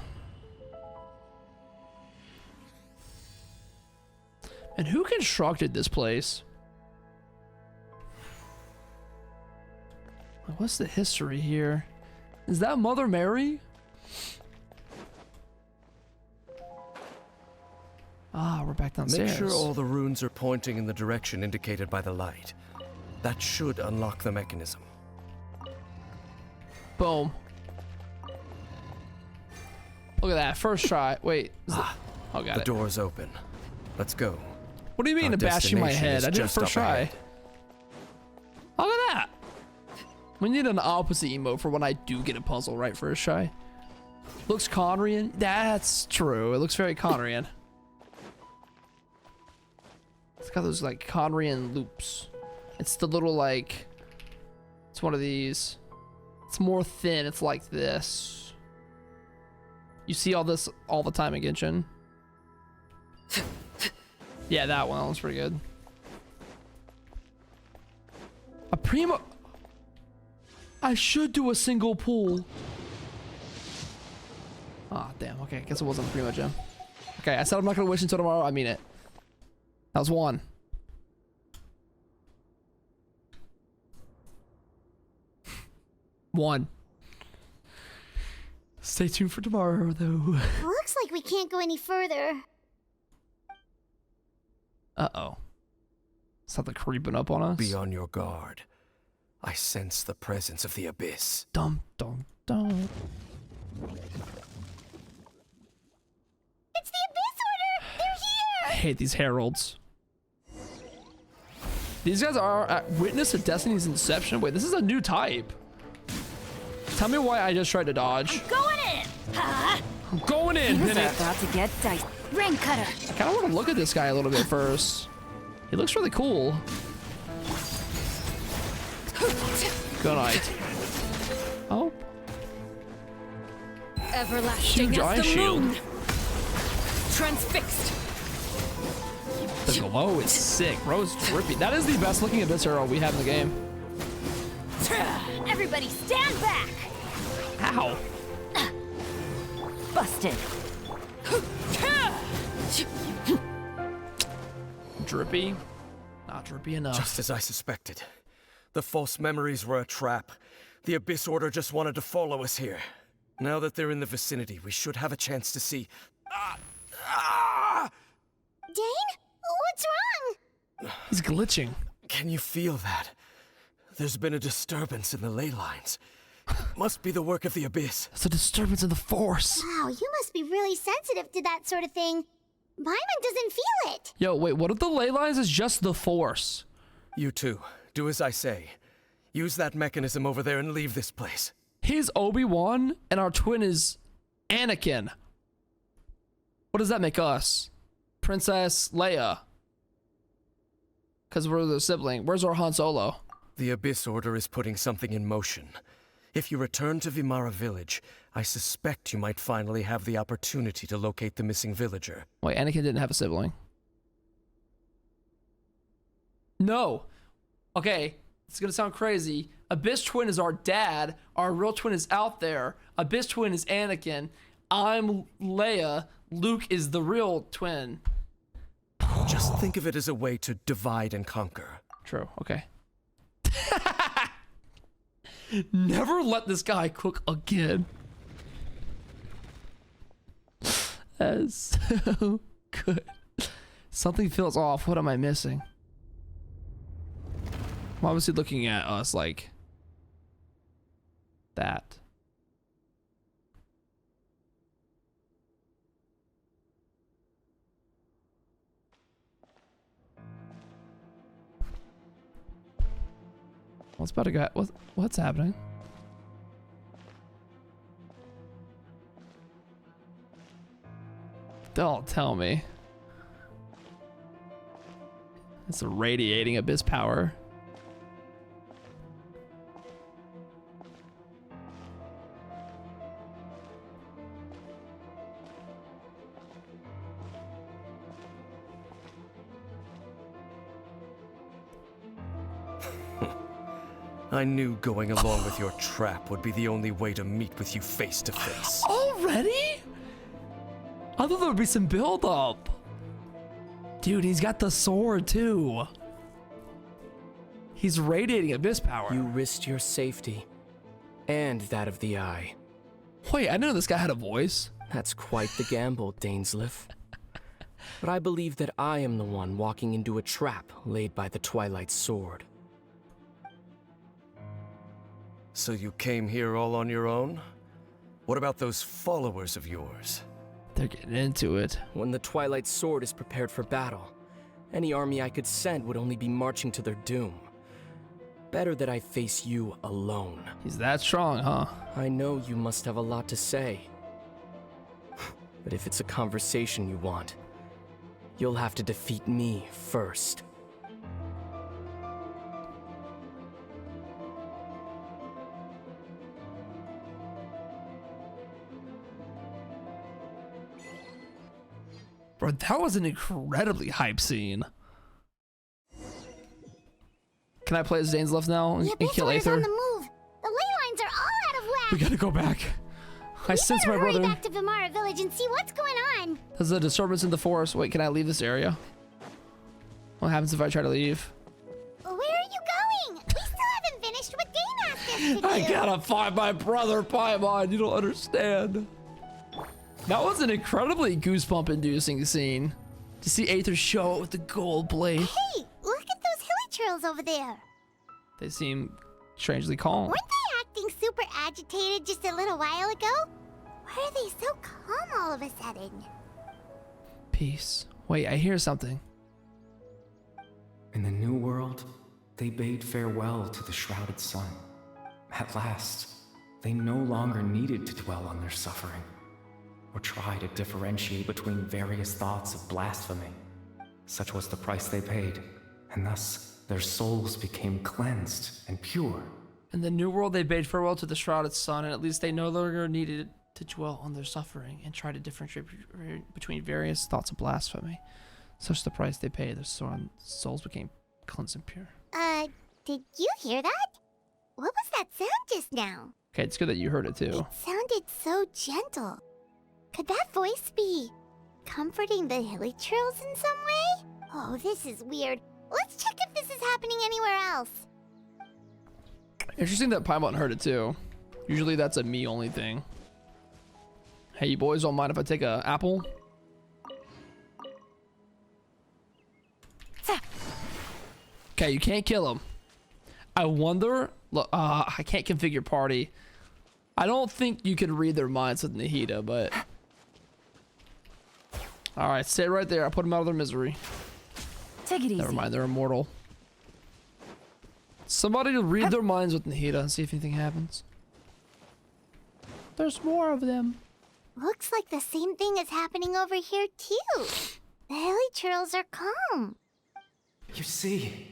And who constructed this place? What's the history here? Is that Mother Mary? Ah, we're back downstairs. Make sure all the runes are pointing in the direction indicated by the light. That should unlock the mechanism. Boom. Look at that. First try. Wait. Oh, got the it. door's open. Let's go. What do you mean to bash you my head? I did it first try. Look at that. We need an opposite emote for when I do get a puzzle right first try. Looks Conrian. That's true. It looks very Conrian. It's got those like Conrian loops. It's the little like, it's one of these. It's more thin. It's like this. You see all this all the time in Genshin. Yeah, that one was pretty good. A primo. I should do a single pull. Ah, damn. Okay, I guess it wasn't a primo gem. Okay, I said I'm not gonna wish until tomorrow. I mean it. That was one. One. Stay tuned for tomorrow, though. Looks like we can't go any further. Uh-oh. Something creeping up on us? Be on your guard. I sense the presence of the abyss. Dum, dum, dum. It's the Abyss Order! They're I here! hate these heralds. These guys are at witness of Destiny's inception. Wait, this is a new type. Tell me why I just tried to dodge. Going in. I'm going in, Things are Bennett. about to get dicey. Ring cutter. I kind of want to look at this guy a little bit first. He looks really cool. Good night. Oh. Everlasting Huge as eye the shield. moon. Transfixed. The glow is sick. Rose drippy. That is the best looking Abyss arrow we have in the game. Everybody stand back. Ow. Busted. Drippy. Not drippy enough. Just as I suspected. The false memories were a trap. The Abyss Order just wanted to follow us here. Now that they're in the vicinity, we should have a chance to see. Dane? What's wrong? He's glitching. Can you feel that? There's been a disturbance in the ley lines. Must be the work of the Abyss. It's a disturbance in the Force. Wow, you must be really sensitive to that sort of thing. Paimon doesn't feel it. Yo, wait, what if the ley lines is just the Force? You too. Do as I say. Use that mechanism over there and leave this place. He's Obi-Wan, and our twin is Anakin. What does that make us? Princess Leia. Because we're the sibling. Where's our Han Solo? The Abyss Order is putting something in motion. If you return to Vimara Village, I suspect you might finally have the opportunity to locate the missing villager. Wait, Anakin didn't have a sibling. No. Okay, it's gonna sound crazy. Abyss Twin is our dad. Our real twin is out there. Abyss Twin is Anakin. I'm Leia. Luke is the real twin. Just think of it as a way to divide and conquer. True, okay. Never let this guy cook again. That's so good. Something feels off. What am I missing? Why was he looking at us like that? What's about to go? What's happening? Don't tell me. It's a radiating abyss power. I knew going along with your trap would be the only way to meet with you face to face. Already? I thought there would be some build up. Dude, he's got the sword too. He's radiating abyss power. You risked your safety and that of the Eye. Wait, I didn't know this guy had a voice. That's quite the gamble, Dainsleif. But I believe that I am the one walking into a trap laid by the Twilight Sword. So you came here all on your own? What about those followers of yours? They're getting into it. When the Twilight Sword is prepared for battle, any army I could send would only be marching to their doom. Better that I face you alone. He's that strong, huh? I know you must have a lot to say. But if it's a conversation you want, you'll have to defeat me first. Bro, that was an incredibly hype scene. Can I play as Dainsleif now and kill Order's on Aether? the move. The ley lines are all out of whack. We gotta go back. I sense my hurry brother. back to Vimara Village and see what's going on. There's a disturbance in the forest. Wait, can I leave this area? What happens if I try to leave? Where are you going? We still haven't finished what Dane asked us to do. I gotta find my brother, Paimon. You don't understand. That was an incredibly goosebump-inducing scene. To see Aether show it with the gold blade. Hey, look at those hilly trails over there. They seem strangely calm. Weren't they acting super agitated just a little while ago? Why are they so calm all of a sudden? Peace. Wait, I hear something. In the new world, they bade farewell to the shrouded sun. At last, they no longer needed to dwell on their suffering, or try to differentiate between various thoughts of blasphemy. Such was the price they paid, and thus their souls became cleansed and pure. In the new world, they bade farewell to the shrouded sun, and at least they no longer needed to dwell on their suffering and try to differentiate between various thoughts of blasphemy. Such the price they pay, their souls became cleansed and pure. Did you hear that? What was that sound just now? Okay, it's good that you heard it too. It sounded so gentle. Could that voice be comforting the hilichurls in some way? Oh, this is weird. Let's check if this is happening anywhere else. Interesting that Paimon heard it too. Usually that's a me only thing. Hey, you boys don't mind if I take a apple? Okay, you can't kill him. I wonder. Look, I can't configure party. I don't think you can read their minds with Nahida, but. Alright, stay right there. I put them out of their misery. Take it easy. Never mind, they're immortal. Somebody to read their minds with Nahida and see if anything happens. There's more of them. Looks like the same thing is happening over here too. The hilichurls are calm. You see,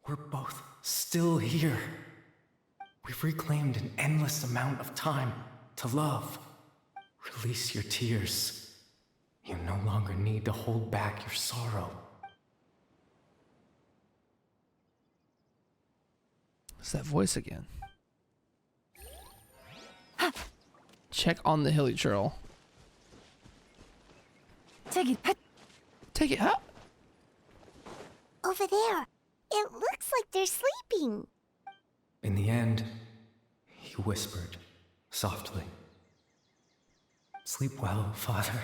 we're both still here. We've reclaimed an endless amount of time to love. Release your tears. You no longer need to hold back your sorrow. It's that voice again. Check on the hilichurl. Take it. Take it, huh? Over there. It looks like they're sleeping. In the end, he whispered softly. Sleep well, Father.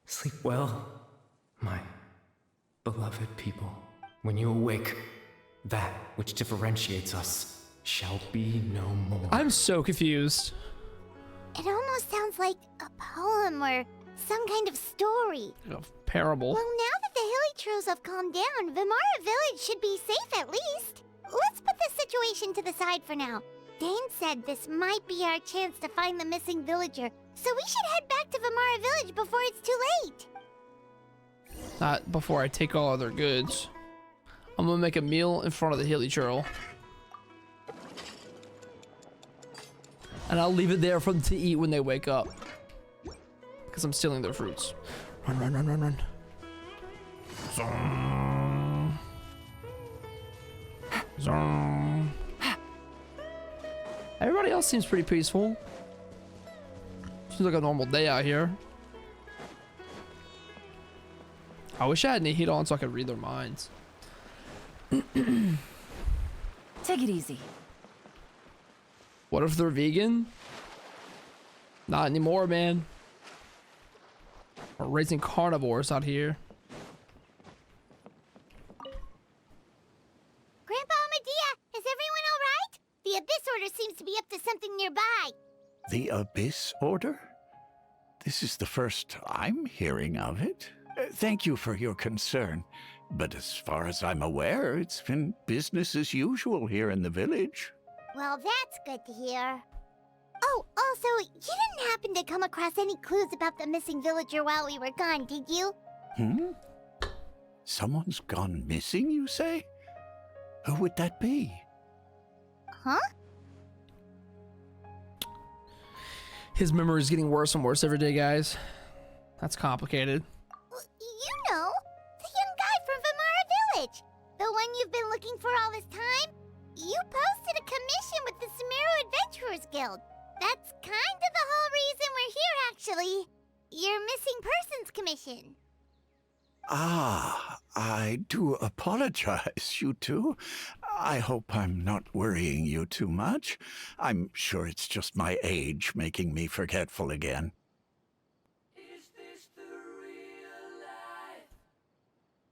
Sleep well, my beloved people. When you awake, that which differentiates us shall be no more. I'm so confused. It almost sounds like a poem or some kind of story. A parable. Well, now that the hilichurls have calmed down, Vimara Village should be safe at least. Let's put this situation to the side for now. Dane said this might be our chance to find the missing villager, so we should head back to Vimara Village before it's too late. Not before I take all of their goods. I'm gonna make a meal in front of the hilichurl. And I'll leave it there for them to eat when they wake up. Because I'm stealing their fruits. Run, run, run, run, run. Zong. Zong. Everybody else seems pretty peaceful. Seems like a normal day out here. I wish I had any heat on so I could read their minds. Take it easy. What if they're vegan? Not anymore, man. We're raising carnivores out here. Grandpa Medea, is everyone all right? The Abyss Order seems to be up to something nearby. The Abyss Order? This is the first I'm hearing of it. Thank you for your concern. But as far as I'm aware, it's been business as usual here in the village. Well, that's good to hear. Oh, also, you didn't happen to come across any clues about the missing villager while we were gone, did you? Someone's gone missing, you say? Who would that be? Huh? His memory is getting worse and worse every day, guys. That's complicated. You know, the young guy from Vimara Village. The one you've been looking for all this time. You posted a commission with the Sumeru Adventurers Guild. That's kind of the whole reason we're here, actually. Your missing persons commission. Ah, I do apologize, you two. I hope I'm not worrying you too much. I'm sure it's just my age making me forgetful again. Is this the real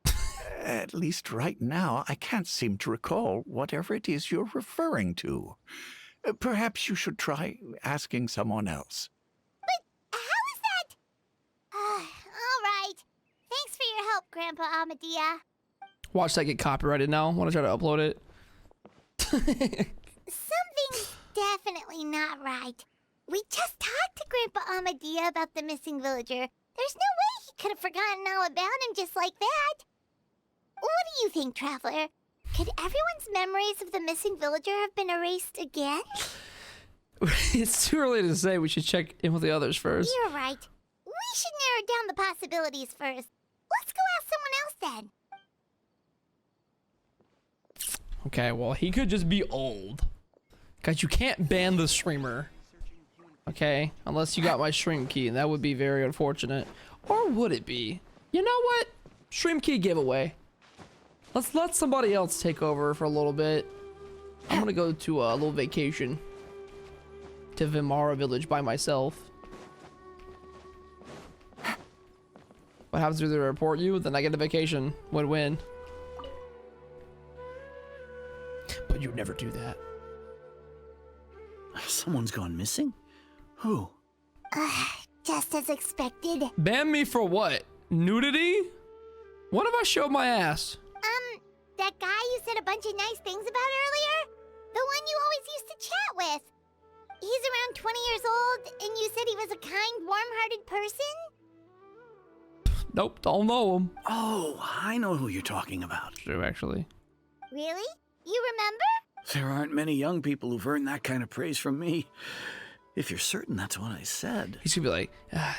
life? At least right now, I can't seem to recall whatever it is you're referring to. Perhaps you should try asking someone else. But how is that? All right. Thanks for your help, Grandpa Amadea. Watch that get copyrighted now when I try to upload it. Something's definitely not right. We just talked to Grandpa Amadea about the missing villager. There's no way he could have forgotten all about him just like that. What do you think, Traveler? Could everyone's memories of the missing villager have been erased again? It's too early to say. We should check in with the others first. You're right. We should narrow down the possibilities first. Let's go ask someone else then. Okay, well, he could just be old. Guys, you can't ban the streamer. Okay? Unless you got my stream key, and that would be very unfortunate. Or would it be? You know what? Stream key giveaway. Let's let somebody else take over for a little bit. I'm gonna go to a little vacation. To Vimara village by myself. What happens if they report you? Then I get a vacation. Win-win. But you'd never do that. Someone's gone missing? Who? Just as expected. Ban me for what? Nudity? What if I showed my ass? That guy you said a bunch of nice things about earlier? The one you always used to chat with. He's around 20 years old, and you said he was a kind, warm-hearted person? Nope, don't know him. Oh, I know who you're talking about. True, actually. Really? You remember? There aren't many young people who've earned that kind of praise from me. If you're certain that's what I said. He's gonna be like,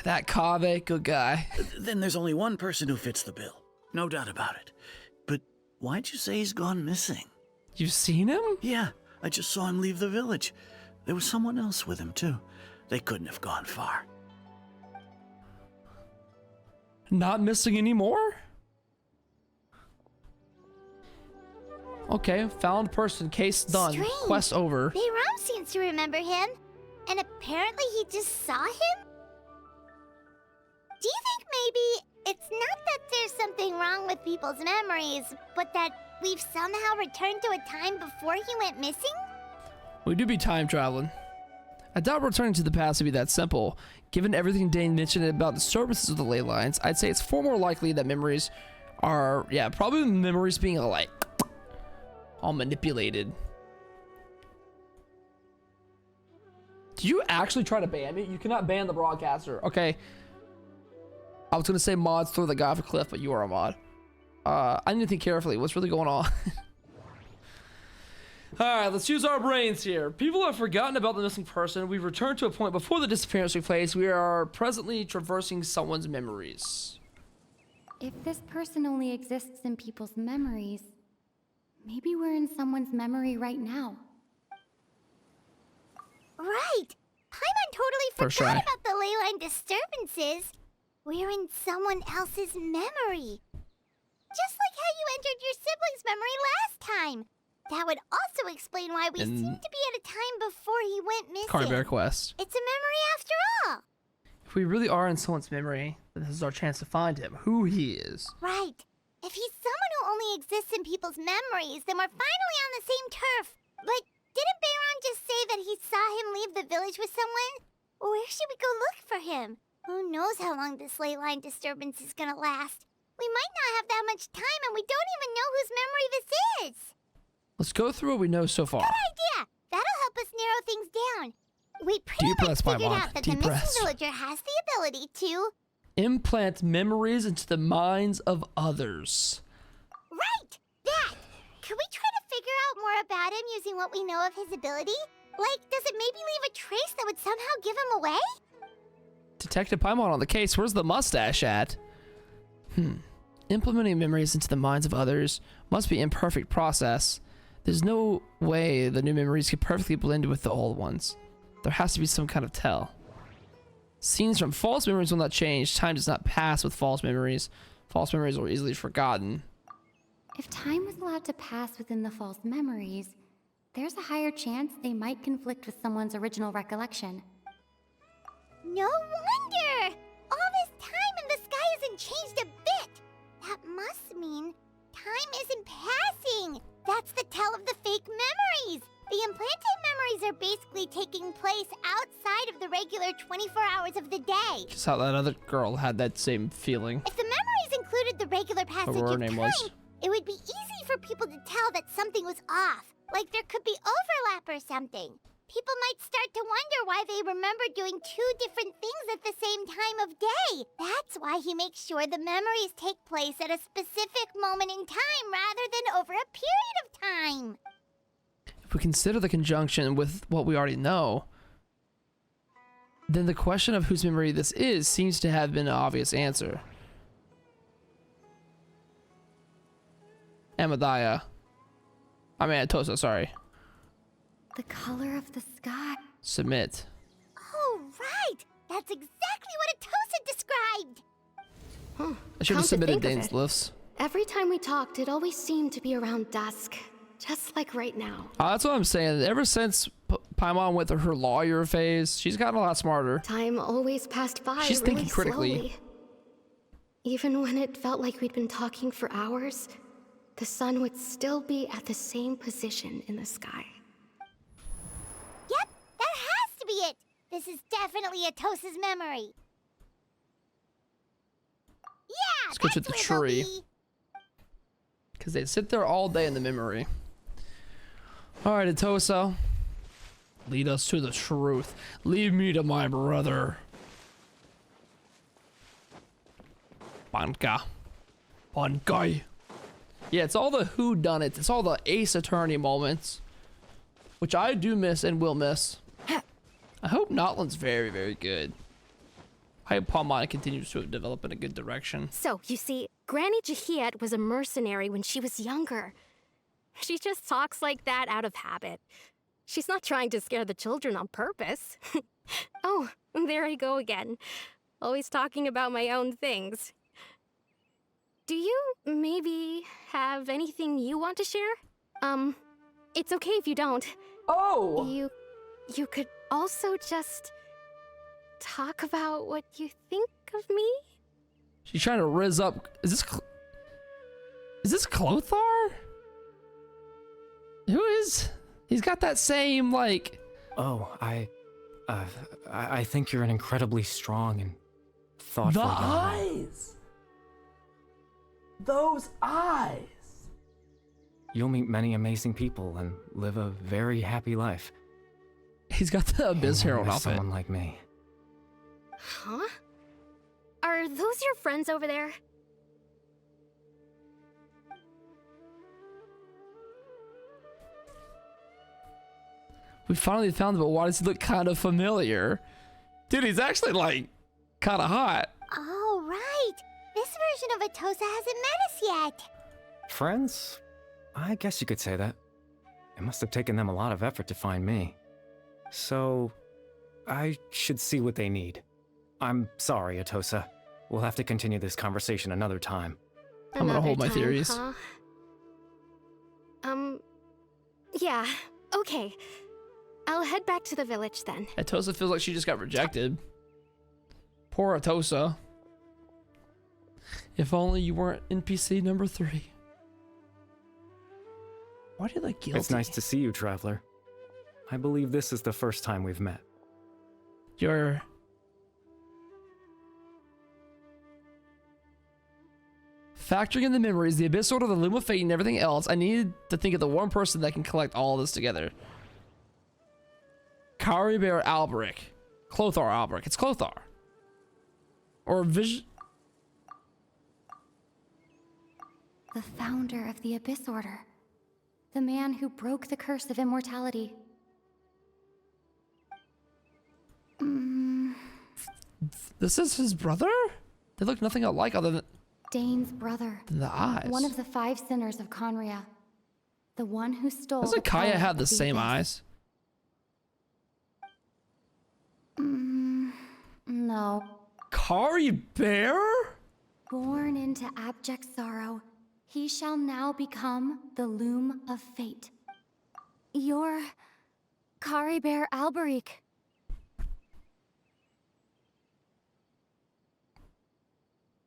that Kaveh, good guy. Then there's only one person who fits the bill. No doubt about it. But why'd you say he's gone missing? You've seen him? Yeah, I just saw him leave the village. There was someone else with him, too. They couldn't have gone far. Not missing anymore? Okay, found person, case done. Strange. Quest over. Bayram seems to remember him, and apparently he just saw him? Do you think maybe it's not that there's something wrong with people's memories, but that we've somehow returned to a time before he went missing? We do be time traveling. I doubt returning to the past would be that simple. Given everything Dane mentioned about disturbances of the ley lines, I'd say it's far more likely that memories are, yeah, probably memories being like all manipulated. Did you actually try to ban me? You cannot ban the broadcaster. Okay. I was gonna say mods throw the guy off a cliff, but you are a mod. I need to think carefully. What's really going on? Alright, let's use our brains here. People have forgotten about the missing person. We've returned to a point before the disappearance took place. We are presently traversing someone's memories. If this person only exists in people's memories, maybe we're in someone's memory right now. Right! Paimon totally forgot about the ley line disturbances. We're in someone else's memory. Just like how you entered your sibling's memory last time. That would also explain why we seem to be at a time before he went missing. Cardi Bear Quest. It's a memory after all. If we really are in someone's memory, then this is our chance to find him, who he is. Right. If he's someone who only exists in people's memories, then we're finally on the same turf. But didn't Bayron just say that he saw him leave the village with someone? Where should we go look for him? Who knows how long this ley line disturbance is gonna last? We might not have that much time, and we don't even know whose memory this is. Let's go through what we know so far. Good idea. That'll help us narrow things down. We pretty much figured out that the missing villager has the ability to implant memories into the minds of others. Right! That! Could we try to figure out more about him using what we know of his ability? Like, does it maybe leave a trace that would somehow give him away? Detective Paimon on the case. Where's the mustache at? Implementing memories into the minds of others must be an imperfect process. There's no way the new memories can perfectly blend with the old ones. There has to be some kind of tell. Scenes from false memories will not change. Time does not pass with false memories. False memories are easily forgotten. If time was allowed to pass within the false memories, there's a higher chance they might conflict with someone's original recollection. No wonder! All this time and the sky hasn't changed a bit! That must mean time isn't passing! That's the tell of the fake memories! The implanted memories are basically taking place outside of the regular 24 hours of the day. Just how that other girl had that same feeling. If the memories included the regular passage of time, it would be easy for people to tell that something was off. Like there could be overlap or something. People might start to wonder why they remember doing two different things at the same time of day. That's why he makes sure the memories take place at a specific moment in time rather than over a period of time. If we consider the conjunction with what we already know, then the question of whose memory this is seems to have been an obvious answer. Amadaya. I mean, Atosa, sorry. The color of the sky. Submit. Oh, right! That's exactly what Atosa described! I should have submitted Dainsleif's. Every time we talked, it always seemed to be around dusk. Just like right now. That's what I'm saying. Ever since Paimon went through her lawyer phase, she's gotten a lot smarter. Time always passed by. She's really thinking critically. Slowly. Even when it felt like we'd been talking for hours, the sun would still be at the same position in the sky. Yep, that has to be it! This is definitely Atosa's memory. Yeah, Let's go to the tree. Because they sit there all day in the memory. Alright, Atosa. Lead us to the truth. Lead me to my brother. Banka. Bankai. Yeah, it's all the whodunit. It's all the Ace Attorney moments. Which I do miss and will miss. I hope Notland's very, very good. I hope Paimon continues to develop in a good direction. So, you see, Granny Jahiet was a mercenary when she was younger. She just talks like that out of habit. She's not trying to scare the children on purpose. Oh, there I go again. Always talking about my own things. Do you maybe have anything you want to share? It's okay if you don't. Oh! You could also just talk about what you think of me? She's trying to rizz up. Is this Clothar? Who is? He's got that same like. Oh, I think you're an incredibly strong and thoughtful. The young man. eyes. Those eyes. You'll meet many amazing people and live a very happy life. He's got the Abyss Herald with outfit. someone like me. Huh? Are those your friends over there? We finally found him, but why does he look kind of familiar? Dude, he's actually like kind of hot. Oh, right! This version of Atosa hasn't met us yet! Friends? I guess you could say that. It must have taken them a lot of effort to find me. So, I should see what they need. I'm sorry, Atosa. We'll have to continue this conversation another time. I'm gonna hold my theories. Huh? Yeah, okay. I'll head back to the village then. Atosa feels like she just got rejected. Poor Atosa. If only you weren't NPC number 3. Why do you look guilty? It's nice to see you, Traveler. I believe this is the first time we've met. You're... Factoring in the memories, the Abyss Sword, the Loom of Fate, and everything else, I needed to think of the one person that can collect all this together. Kari Bear Alberic. Clothar Alberic. It's Clothar. Or Vision... The founder of the Abyss Order. The man who broke the curse of immortality. This is his brother? They look nothing alike other than Dane's brother. the eyes. One of the 5 sinners of Conria. The one who stole. Doesn't Kaya power have the of same Abyss. eyes? No. Kari Bear? Born into abject sorrow, he shall now become the Loom of Fate. You're Kari Bear Alberic.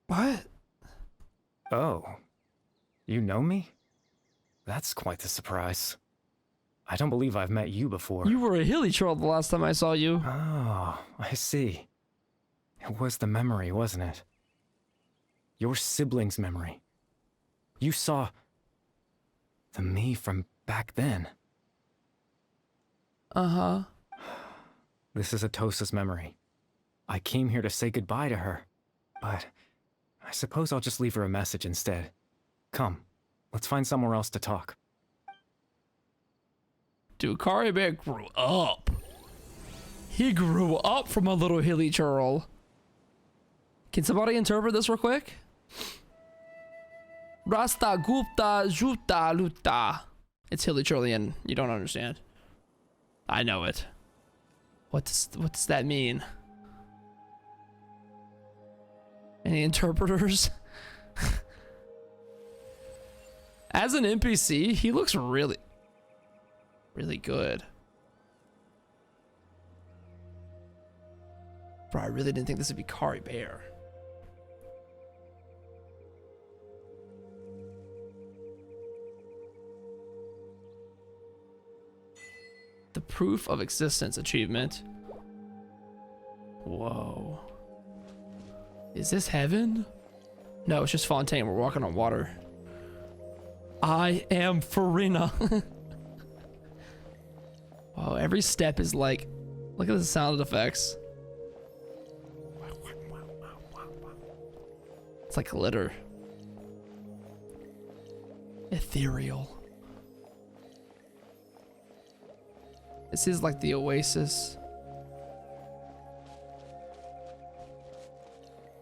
What? Oh. You know me? That's quite the surprise. I don't believe I've met you before. You were a hilly troll the last time I saw you. Oh, I see. It was the memory, wasn't it? Your sibling's memory. You saw the me from back then. Uh-huh. This is Atosa's memory. I came here to say goodbye to her, but I suppose I'll just leave her a message instead. Come, let's find somewhere else to talk. Dude, Kari Bear grew up. He grew up from a little hilly churl. Can somebody interpret this real quick? Rasta Gupta Juta Luta. It's hilly churlian. You don't understand. I know it. What does that mean? Any interpreters? As an NPC, he looks really good. Bro, I really didn't think this would be Kari Bear. The proof of existence achievement. Whoa. Is this heaven? No, it's just Fontaine. We're walking on water. I am Farina. Wow, every step is like, look at the sound effects. It's like glitter. Ethereal. This is like the oasis.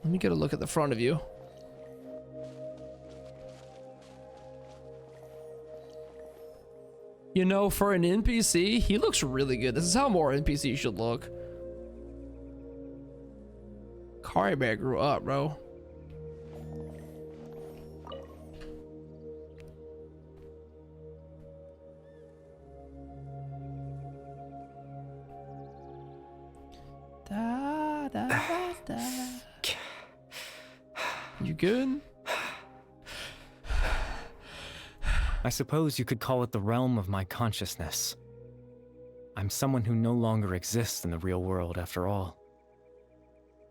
Let me get a look at the front of you. You know, for an NPC, he looks really good. This is how more NPCs should look. Kari Bear grew up, bro. Da, da, da. You good? I suppose you could call it the realm of my consciousness. I'm someone who no longer exists in the real world, after all.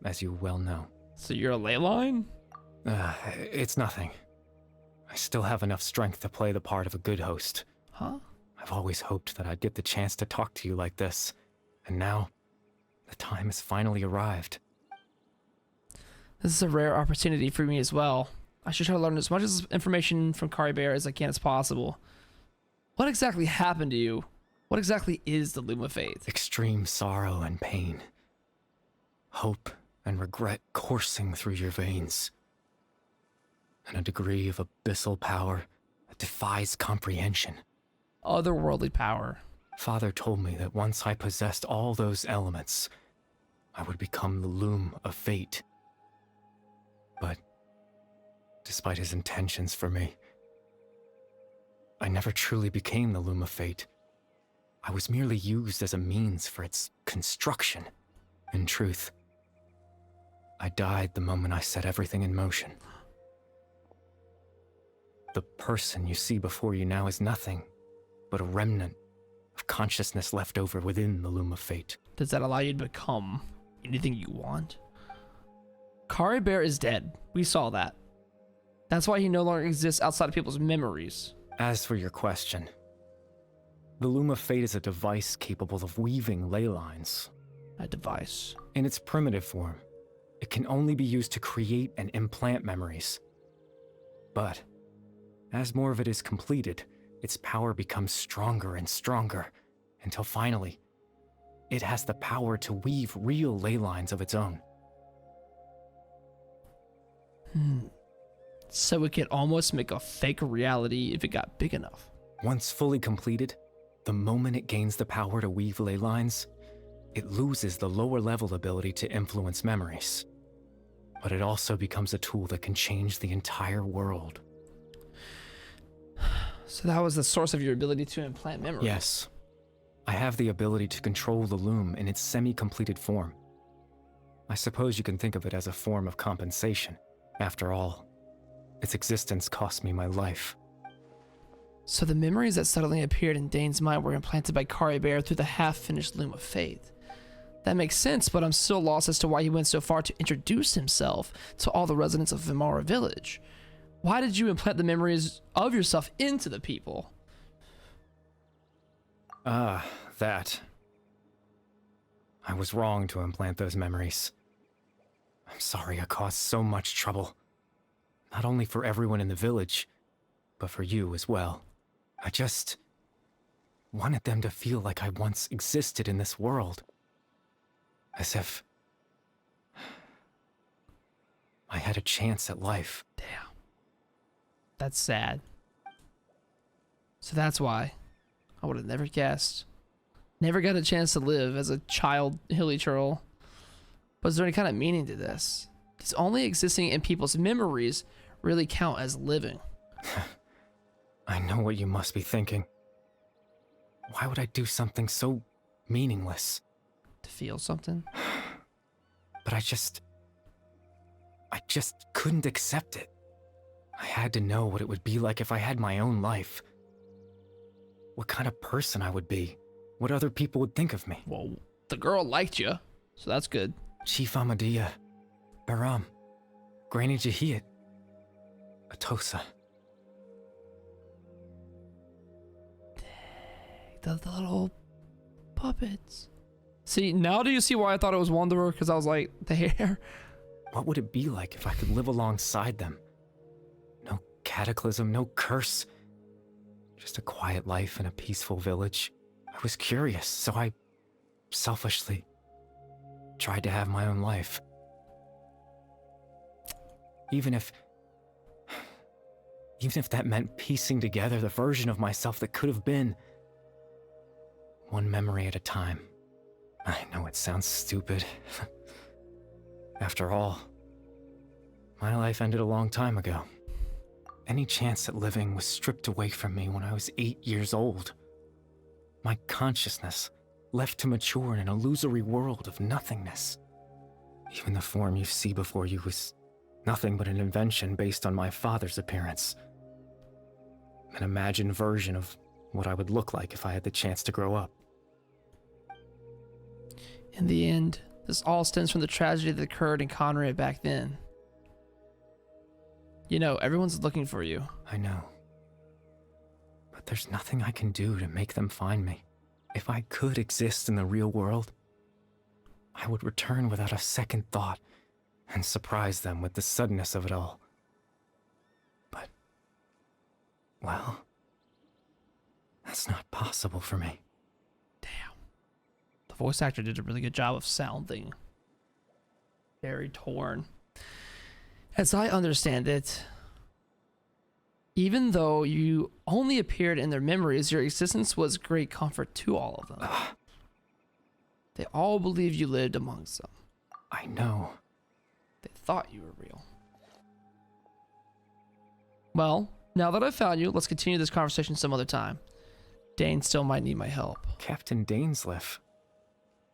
As you well know. So you're a ley line? It's nothing. I still have enough strength to play the part of a good host. Huh? I've always hoped that I'd get the chance to talk to you like this. And now, the time has finally arrived. This is a rare opportunity for me as well. I should try to learn as much information from Kari Bear as I can as possible. What exactly happened to you? What exactly is the Loom of Fate? Extreme sorrow and pain. Hope and regret coursing through your veins. And a degree of abyssal power that defies comprehension. Otherworldly power. Father told me that once I possessed all those elements, I would become the Loom of Fate. But despite his intentions for me, I never truly became the Loom of Fate. I was merely used as a means for its construction. In truth, I died the moment I set everything in motion. The person you see before you now is nothing but a remnant of consciousness left over within the Loom of Fate. Does that allow you to become anything you want? Kari Bear is dead. We saw that. That's why he no longer exists outside of people's memories. As for your question, the Loom of Fate is a device capable of weaving ley lines. A device. In its primitive form, it can only be used to create and implant memories. But as more of it is completed, its power becomes stronger and stronger, until finally, it has the power to weave real ley lines of its own. So it could almost make a fake reality if it got big enough. Once fully completed, the moment it gains the power to weave ley lines, it loses the lower level ability to influence memories. But it also becomes a tool that can change the entire world. So that was the source of your ability to implant memories? Yes. I have the ability to control the loom in its semi-completed form. I suppose you can think of it as a form of compensation. After all, its existence cost me my life. So the memories that suddenly appeared in Dane's mind were implanted by Kari Bear through the half-finished Loom of Fate. That makes sense, but I'm still lost as to why he went so far to introduce himself to all the residents of Vimara Village. Why did you implant the memories of yourself into the people? That. I was wrong to implant those memories. I'm sorry I caused so much trouble. Not only for everyone in the village, but for you as well. I just wanted them to feel like I once existed in this world. As if I had a chance at life. Damn. That's sad. So that's why. I would have never guessed. Never got a chance to live as a child hilly churl. But is there any kind of meaning to this? Does only existing in people's memories really count as living? I know what you must be thinking. Why would I do something so meaningless? To feel something? But I just couldn't accept it. I had to know what it would be like if I had my own life. What kind of person I would be. What other people would think of me. Well, the girl liked you, so that's good. Chief Amadia, Baram, Granny Jahiyat, Atosa. The little puppets. See, now do you see why I thought it was Wanderer? Because I was like, the hair. What would it be like if I could live alongside them? No cataclysm, no curse. Just a quiet life in a peaceful village. I was curious, so I selfishly tried to have my own life. Even if that meant piecing together the version of myself that could have been. One memory at a time. I know it sounds stupid. After all, my life ended a long time ago. Any chance at living was stripped away from me when I was 8 years old. My consciousness left to mature in an illusory world of nothingness. Even the form you see before you was nothing but an invention based on my father's appearance. An imagined version of what I would look like if I had the chance to grow up. In the end, this all stems from the tragedy that occurred in Conrad back then. You know, everyone's looking for you. I know. But there's nothing I can do to make them find me. If I could exist in the real world, I would return without a second thought and surprise them with the suddenness of it all. But, well, that's not possible for me. Damn. The voice actor did a really good job of sounding very torn. As I understand it, even though you only appeared in their memories, your existence was great comfort to all of them. They all believed you lived amongst them. I know. They thought you were real. Well, now that I've found you, let's continue this conversation some other time. Dane still might need my help. Captain Dainsleif.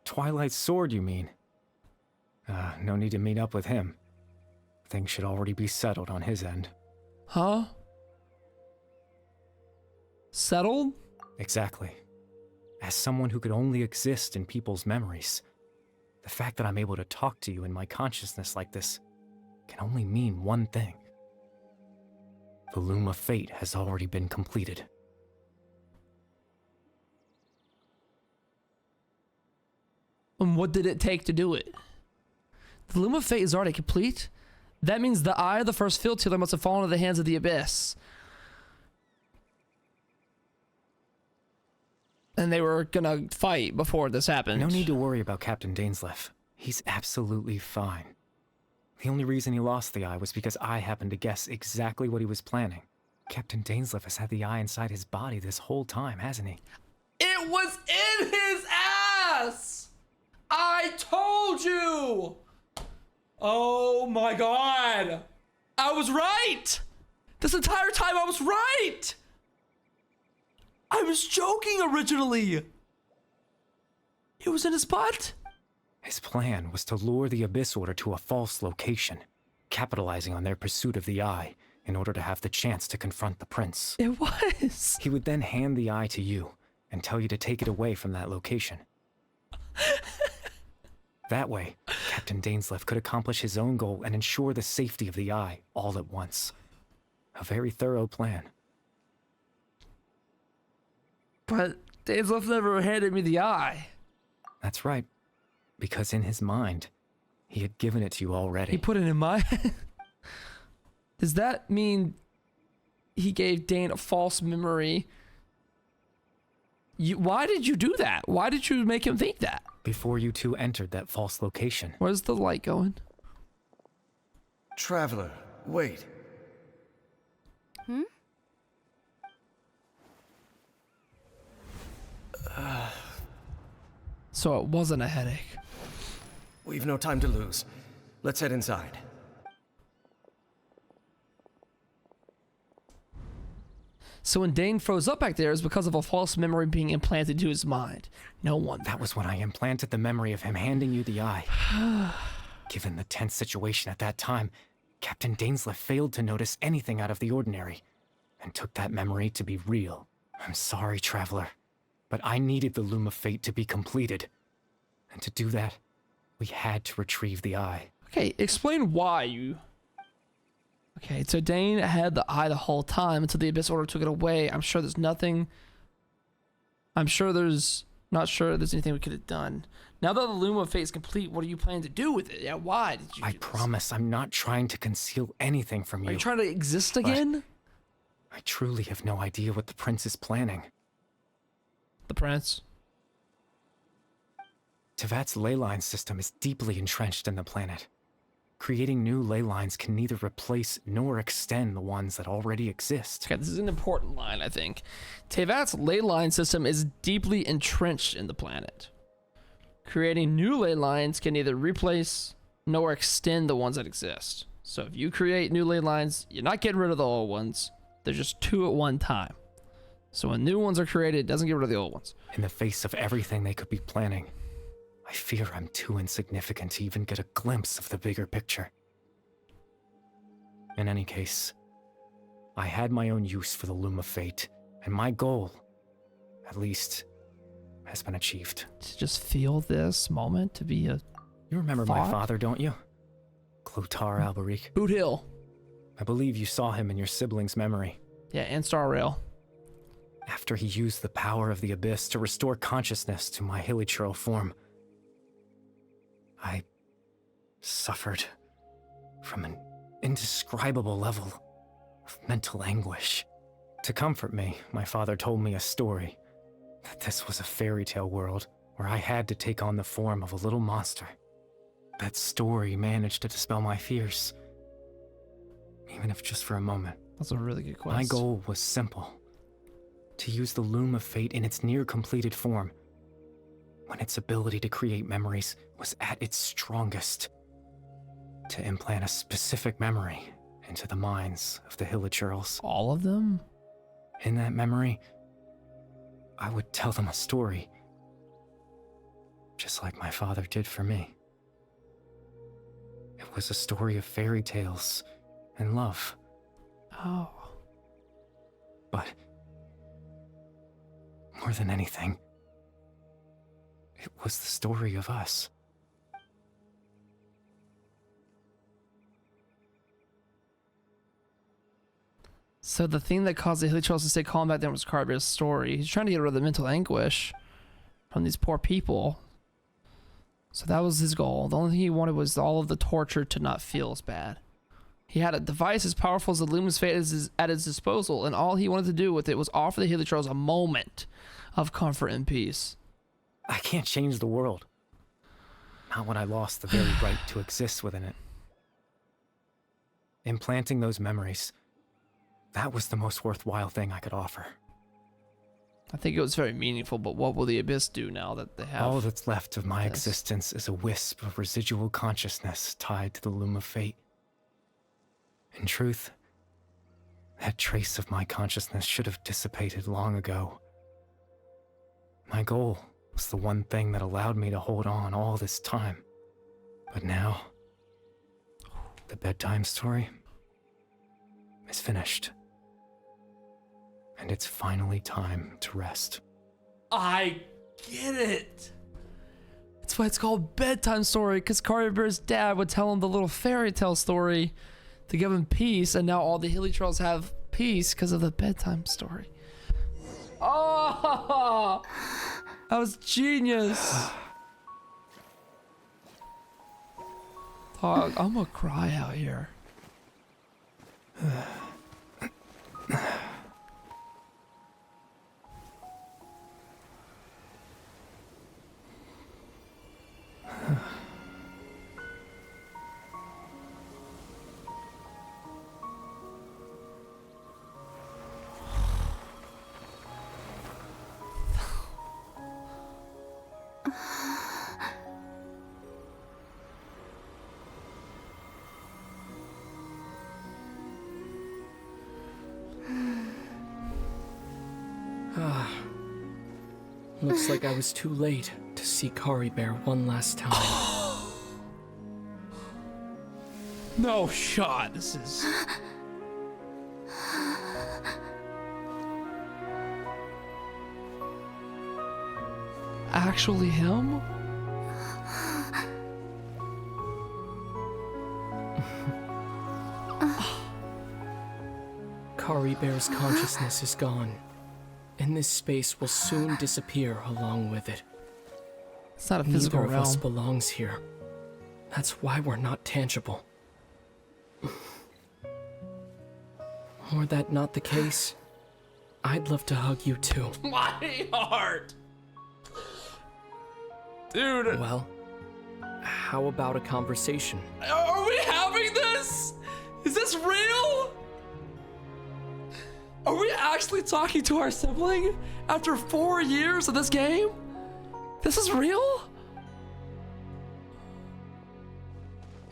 Twilight Sword, you mean? No need to meet up with him. Things should already be settled on his end. Huh? Settled? Exactly. As someone who could only exist in people's memories, the fact that I'm able to talk to you in my consciousness like this can only mean one thing. The Loom of Fate has already been completed. And what did it take to do it? The Loom of Fate is already complete? That means the eye of the first field tealer must have fallen into the hands of the Abyss. And they were gonna fight before this happened. No need to worry about Captain Dainsleif. He's absolutely fine. The only reason he lost the eye was because I happened to guess exactly what he was planning. Captain Dainsleif has had the eye inside his body this whole time, hasn't he? It was in his ass! I told you! Oh my god! I was right! This entire time I was right! I was joking originally! It was in his butt? His plan was to lure the Abyss Order to a false location, capitalizing on their pursuit of the eye in order to have the chance to confront the prince. It was! He would then hand the eye to you and tell you to take it away from that location. That way, Captain Dainsleif could accomplish his own goal and ensure the safety of the eye all at once. A very thorough plan. But Dainsleif never handed me the eye. That's right. Because in his mind, he had given it to you already. He put it in my head? Does that mean he gave Dane a false memory Why did you do that? Why did you make him think that? Before you two entered that false location. Where's the light going? Traveler, wait. Hmm? So it wasn't a headache. We've no time to lose. Let's head inside. So when Dane froze up back there, it's because of a false memory being implanted to his mind. No wonder. That was when I implanted the memory of him handing you the eye. Given the tense situation at that time, Captain Dainsleif failed to notice anything out of the ordinary, and took that memory to be real. I'm sorry, Traveler, but I needed the Loom of Fate to be completed. And to do that, we had to retrieve the eye. Okay, explain why you... Okay, so Dane had the eye the whole time until the Abyss Order took it away. I'm sure there's nothing... Not sure there's anything we could have done. Now that the Loom of Fate is complete, what are you planning to do with it? Yeah, why did you I promise I'm not trying to conceal anything from you. Are you trying to exist again? I truly have no idea what the Prince is planning. The Prince? Tevat's ley line system is deeply entrenched in the planet. Creating new ley lines can neither replace nor extend the ones that already exist. Okay, this is an important line, I think. Tevat's ley line system is deeply entrenched in the planet. Creating new ley lines can neither replace nor extend the ones that exist. So if you create new ley lines, you're not getting rid of the old ones. There's just two at one time. So when new ones are created, it doesn't get rid of the old ones. In the face of everything they could be planning, I fear I'm too insignificant to even get a glimpse of the bigger picture. In any case, I had my own use for the Loom of Fate, and my goal, at least, has been achieved. To just feel this moment, to be a... You remember my father, don't you? Clotar Alberic. Boot Hill. I believe you saw him in your sibling's memory. Yeah, and Star Rail. After he used the power of the Abyss to restore consciousness to my hilichurl form, I suffered from an indescribable level of mental anguish. To comfort me, my father told me a story, that this was a fairy tale world where I had to take on the form of a little monster. That story managed to dispel my fears, even if just for a moment. That's a really good quest. My goal was simple: to use the Loom of Fate in its near-completed form, when its ability to create memories was at its strongest, to implant a specific memory into the minds of the hilichurls. All of them? In that memory, I would tell them a story, just like my father did for me. It was a story of fairy tales and love. Oh. But more than anything, it was the story of us. So the thing that caused the hilichurls to stay calm back then was Caribear's story. He's trying to get rid of the mental anguish from these poor people. So that was his goal. The only thing he wanted was all of the torture to not feel as bad. He had a device as powerful as the Luminous Fate at his disposal, and all he wanted to do with it was offer the hilichurls a moment of comfort and peace. I can't change the world. Not when I lost the very right to exist within it. Implanting those memories, that was the most worthwhile thing I could offer. I think it was very meaningful, but what will the Abyss do now that they have... All that's left of my existence is a wisp of residual consciousness tied to the Loom of Fate. In truth, that trace of my consciousness should have dissipated long ago. My goal was the one thing that allowed me to hold on all this time. But now, the bedtime story is finished. And it's finally time to rest. I get it. That's why it's called bedtime story, because Caribear's dad would tell him the little fairy tale story to give him peace, and now all the hilichurls have peace because of the bedtime story. Oh, that was genius. Dog, I'm gonna cry out here. Looks like I was too late to see Kari Bear one last time. No shot. This is... actually him? Kari Bear's consciousness is gone, and this space will soon disappear along with it. It's not a physical Neither of us realm. belongs here. That's why we're not tangible. Were that not the case, I'd love to hug you too. My heart! Dude. Well, how about a conversation? Are we having this? Is this real? Are we actually talking to our sibling after 4 years of this game? This is real?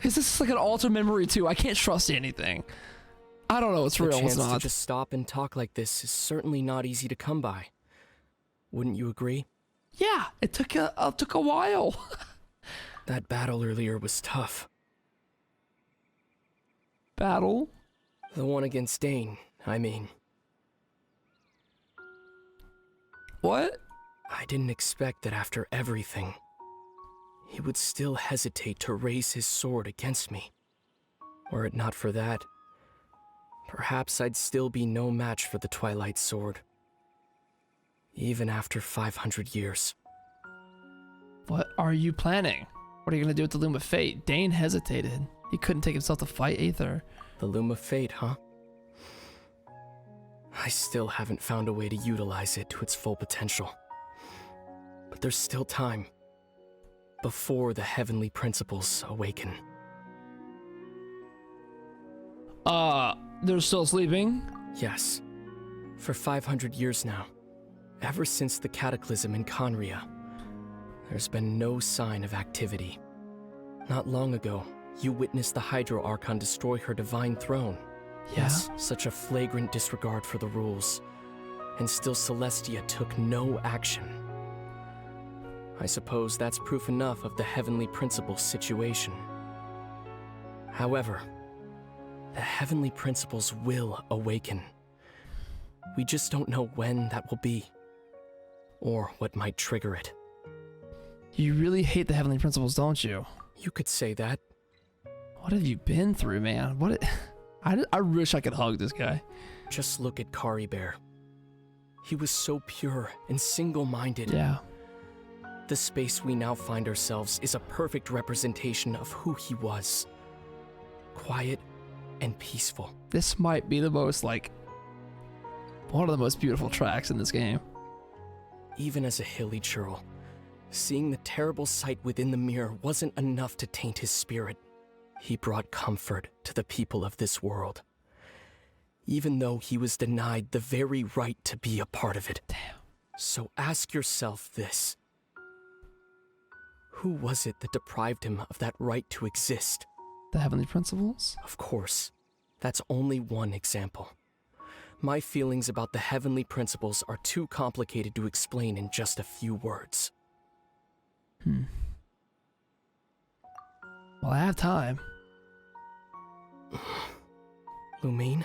Is this like an altered memory too? I can't trust anything. I don't know what's real, what's The chance not. to just stop and talk like this is certainly not easy to come by. Wouldn't you agree? Yeah, it took a while. That battle earlier was tough. Battle? The one against Dane, I mean. What? I didn't expect that after everything, he would still hesitate to raise his sword against me. Were it not for that, perhaps I'd still be no match for the Twilight Sword. Even after 500 years. What are you planning? What are you gonna do with the Loom of Fate? Dane hesitated. He couldn't take himself to fight Aether. The Loom of Fate, huh? I still haven't found a way to utilize it to its full potential. But there's still time. Before the heavenly principles awaken. They're still sleeping? Yes. For 500 years now. Ever since the cataclysm in Conria, there's been no sign of activity. Not long ago, you witnessed the Hydro Archon destroy her divine throne. Yeah. Yes, such a flagrant disregard for the rules. And still Celestia took no action. I suppose that's proof enough of the Heavenly Principles situation. However, the Heavenly Principles will awaken. We just don't know when that will be. Or what might trigger it. You really hate the Heavenly Principles, don't you? You could say that. What have you been through, man? I wish I could hug this guy. Just look at Kari Bear. He was so pure and single-minded. Yeah. The space we now find ourselves is a perfect representation of who he was. Quiet and peaceful. This might be the most, one of the most beautiful tracks in this game. Even as a hilly churl, seeing the terrible sight within the mirror wasn't enough to taint his spirit. He brought comfort to the people of this world, even though he was denied the very right to be a part of it. Damn. So ask yourself this. Who was it that deprived him of that right to exist? The Heavenly Principles? Of course, that's only one example. My feelings about the Heavenly Principles are too complicated to explain in just a few words. Well, I have time. Lumine?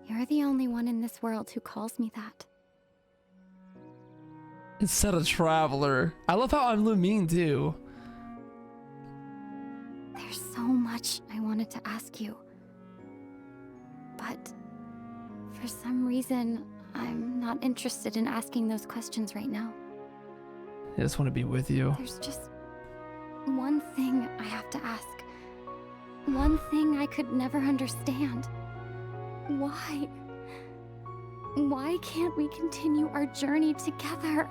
You're the only one in this world who calls me that. Instead of Traveler. I love how I'm Lumine, too. There's so much I wanted to ask you. But for some reason, I'm not interested in asking those questions right now. I just want to be with you. There's just one thing I have to ask. One thing I could never understand. Why? Why can't we continue our journey together?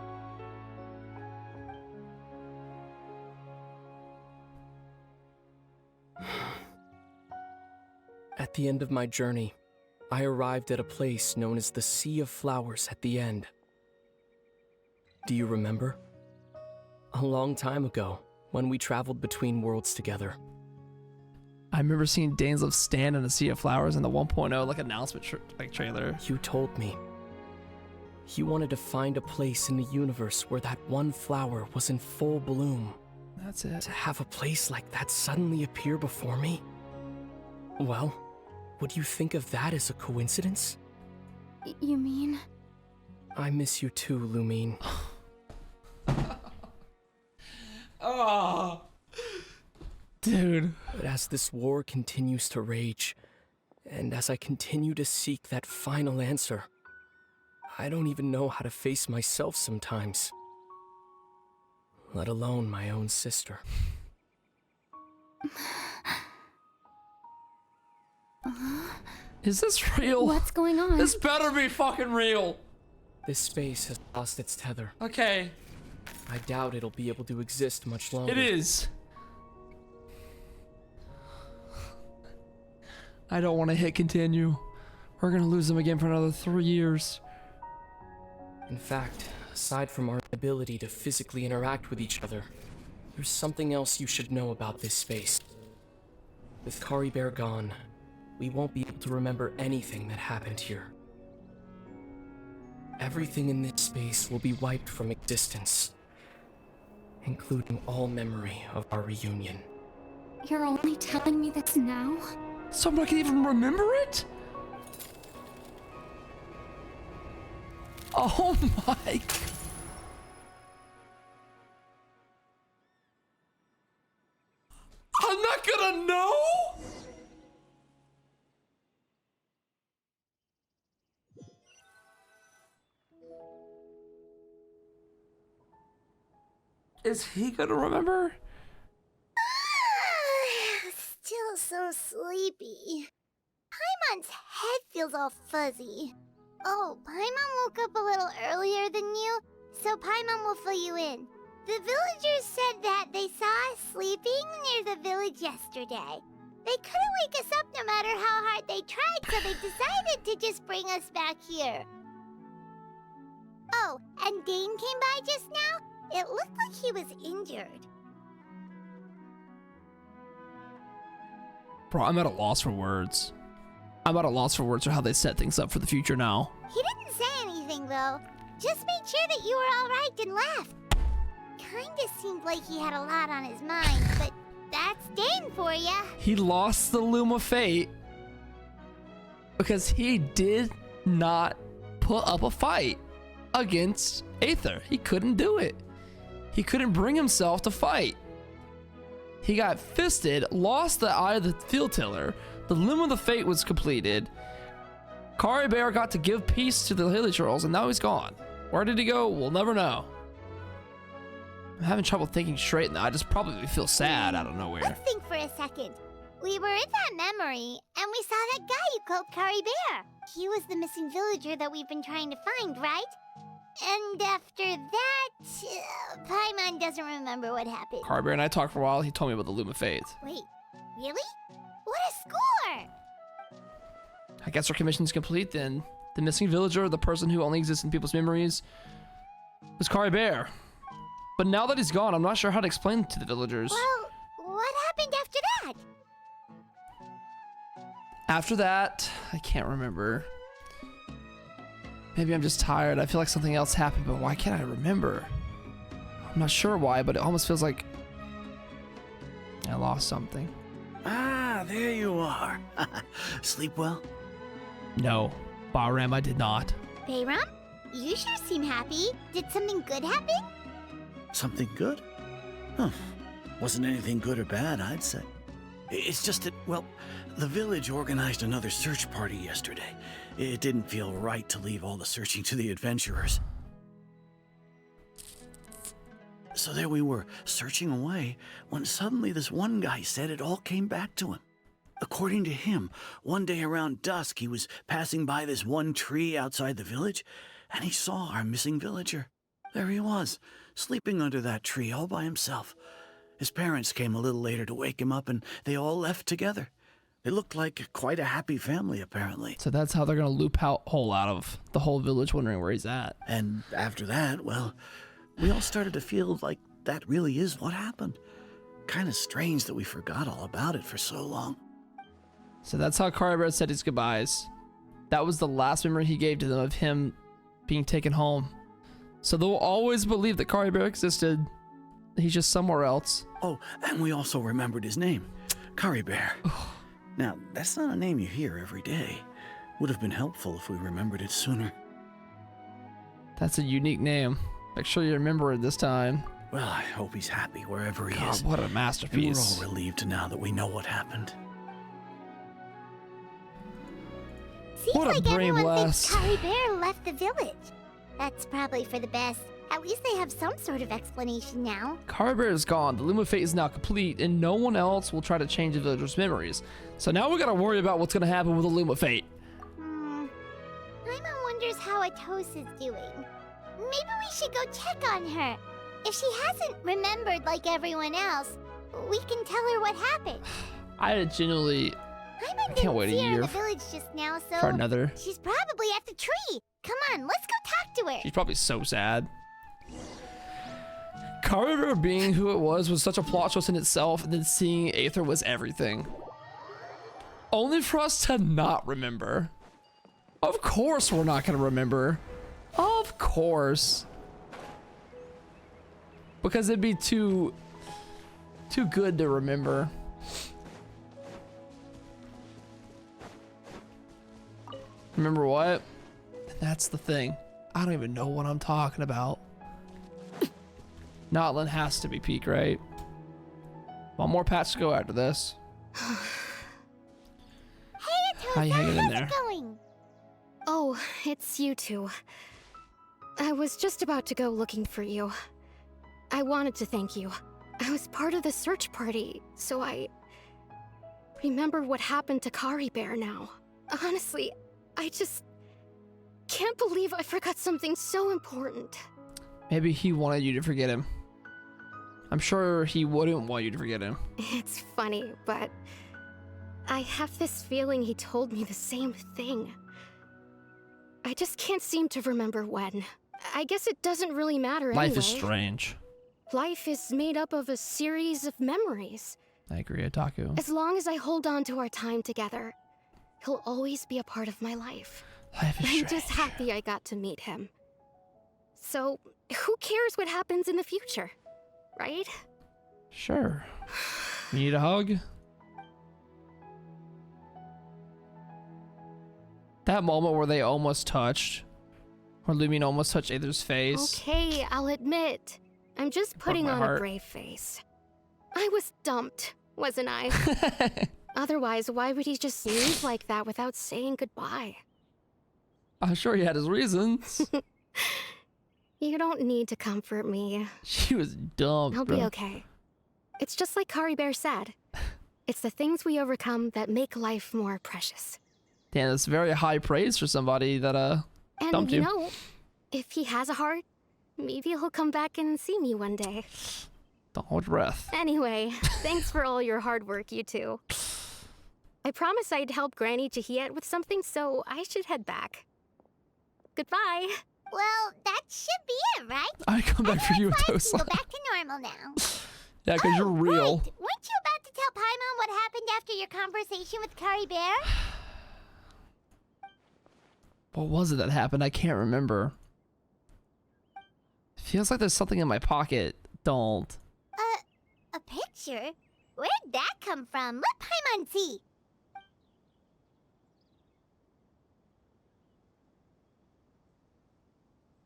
At the end of my journey, I arrived at a place known as the Sea of Flowers at the end. Do you remember? A long time ago, when we traveled between worlds together. I remember seeing Dainsleif stand in a sea of flowers in the 1.0 like announcement trailer. You told me. You wanted to find a place in the universe where that one flower was in full bloom. That's it. To have a place like that suddenly appear before me? Well, would you think of that as a coincidence? You mean? I miss you too, Lumine. Oh, dude. But as this war continues to rage, and as I continue to seek that final answer, I don't even know how to face myself sometimes. Let alone my own sister. Is this real? What's going on? This better be fucking real. This space has lost its tether. Okay. I doubt it'll be able to exist much longer. It is. I don't want to hit continue. We're gonna lose them again for another 3 years. In fact, aside from our ability to physically interact with each other, there's something else you should know about this space. With Kari Bear gone, we won't be able to remember anything that happened here. Everything in this space will be wiped from existence, including all memory of our reunion. You're only telling me this now? Someone can even remember it? Oh my. I'm not gonna know? Is he gonna remember? Still so sleepy. Paimon's head feels all fuzzy. Oh, Paimon woke up a little earlier than you, so Paimon will fill you in. The villagers said that they saw us sleeping near the village yesterday. They couldn't wake us up no matter how hard they tried, so they decided to just bring us back here. Oh, and Dane came by just now. It looked like he was injured. Bro, I'm at a loss for words. I'm at a loss for words for how they set things up for the future now. He didn't say anything, though. Just made sure that you were all right and left. Kinda seemed like he had a lot on his mind, but that's Dane for ya. He lost the Loom of Fate because he did not put up a fight against Aether. He couldn't do it. He couldn't bring himself to fight. He got fisted, lost the Eye of the Field Tiller. The Loom of the Fate was completed. Kari Bear got to give peace to the Hilly Trolls, and now he's gone. Where did he go? We'll never know. I'm having trouble thinking straight now. I just probably feel sad out of nowhere. Let's think for a second. We were in that memory, and we saw that guy you called Kari Bear. He was the missing villager that we've been trying to find, right? And after that, Paimon doesn't remember what happened. Kari Bear and I talked for a while. He told me about the Loom of Fate. Wait, really? What a score! I guess our commission's complete then. The missing villager, the person who only exists in people's memories, was Kari Bear. But now that he's gone, I'm not sure how to explain it to the villagers. Well, what happened after that? After that, I can't remember. Maybe I'm just tired. I feel like something else happened, but why can't I remember? I'm not sure why, but it almost feels like I lost something. Ah, there you are. Sleep well? No, Bahram, I did not. Bayram, you sure seem happy. Did something good happen? Something good? Huh. Wasn't anything good or bad, I'd say. It's just that, well, the village organized another search party yesterday. It didn't feel right to leave all the searching to the adventurers. So there we were, searching away, when suddenly this one guy said it all came back to him. According to him, one day around dusk, he was passing by this one tree outside the village, and he saw our missing villager. There he was, sleeping under that tree all by himself. His parents came a little later to wake him up, and they all left together. They looked like quite a happy family, apparently. So that's how they're gonna loop out hole out of the whole village wondering where he's at. And after that, well, we all started to feel like that really is what happened. Kind of strange that we forgot all about it for so long. So that's how Carver said his goodbyes. That was the last memory he gave to them of him being taken home. So they'll always believe that Carver existed. He's just somewhere else. Oh, and we also remembered his name, Curry Bear. Now, that's not a name you hear every day. Would have been helpful if we remembered it sooner. That's a unique name. Make sure you remember it this time. Well, I hope he's happy wherever he God, is. what a masterpiece. And we're all relieved now that we know what happened. Seems What a like brave everyone lass. thinks Curry Bear left the village. That's probably for the best. At least they have some sort of explanation now. Carver is gone. The Luma Fate is now complete, and no one else will try to change the villagers' memories. So now we gotta worry about what's gonna happen with the Luma Fate. Paimon wonders how Atosa's doing. Maybe we should go check on her. If she hasn't remembered like everyone else, we can tell her what happened. I genuinely can't wait a See her in year the village just now, so for another. she's probably at the tree. Come on, let's go talk to her. She's probably so sad. Carver being who it was such a plot twist in itself, and then seeing Aether was everything. Only for us to not remember. Of course we're not gonna remember. Of course. Because it'd be too good to remember. Remember what? That's the thing. I don't even know what I'm talking about. Notland has to be peak, right? One more patch to go after this. Hey, How you hanging in how's there? it going? Oh, it's you two. I was just about to go looking for you. I wanted to thank you. I was part of the search party, so I remember what happened to Kari Bear now. Honestly, I just can't believe I forgot something so important. Maybe he wanted you to forget him. I'm sure he wouldn't want you to forget him. It's funny, but I have this feeling he told me the same thing. I just can't seem to remember when. I guess it doesn't really matter anyway. Life is strange. Life is made up of a series of memories. I agree, Otaku. As long as I hold on to our time together, he'll always be a part of my life. Life is I'm strange. just happy I got to meet him. So, who cares what happens in the future, right? Sure. You need a hug? That moment where they almost touched, where Lumine almost touched Aether's face. Okay, I'll admit. I'm just putting my on heart. a brave face. I was dumped, wasn't I? Otherwise, why would he just leave like that without saying goodbye? I'm sure he had his reasons. You don't need to comfort me. She was dumb. I'll bro. be okay. It's just like Kari Bear said. It's the things we overcome that make life more precious. Damn, that's very high praise for somebody that And dumped you you. know, if he has a heart, maybe he'll come back and see me one day. Don't hold your breath. Anyway, thanks for all your hard work, you two. I promised I'd help Granny Jahiet with something, so I should head back. Goodbye. Well, that should be it, right? I come back for you, Everyone's life Atosa. can go back to normal now. Yeah, because you're real. Wait, weren't you about to tell Paimon what happened after your conversation with Kari Bear? What was it that happened? I can't remember. Feels like there's something in my pocket. Don't. A picture? Where'd that come from? Let Paimon see.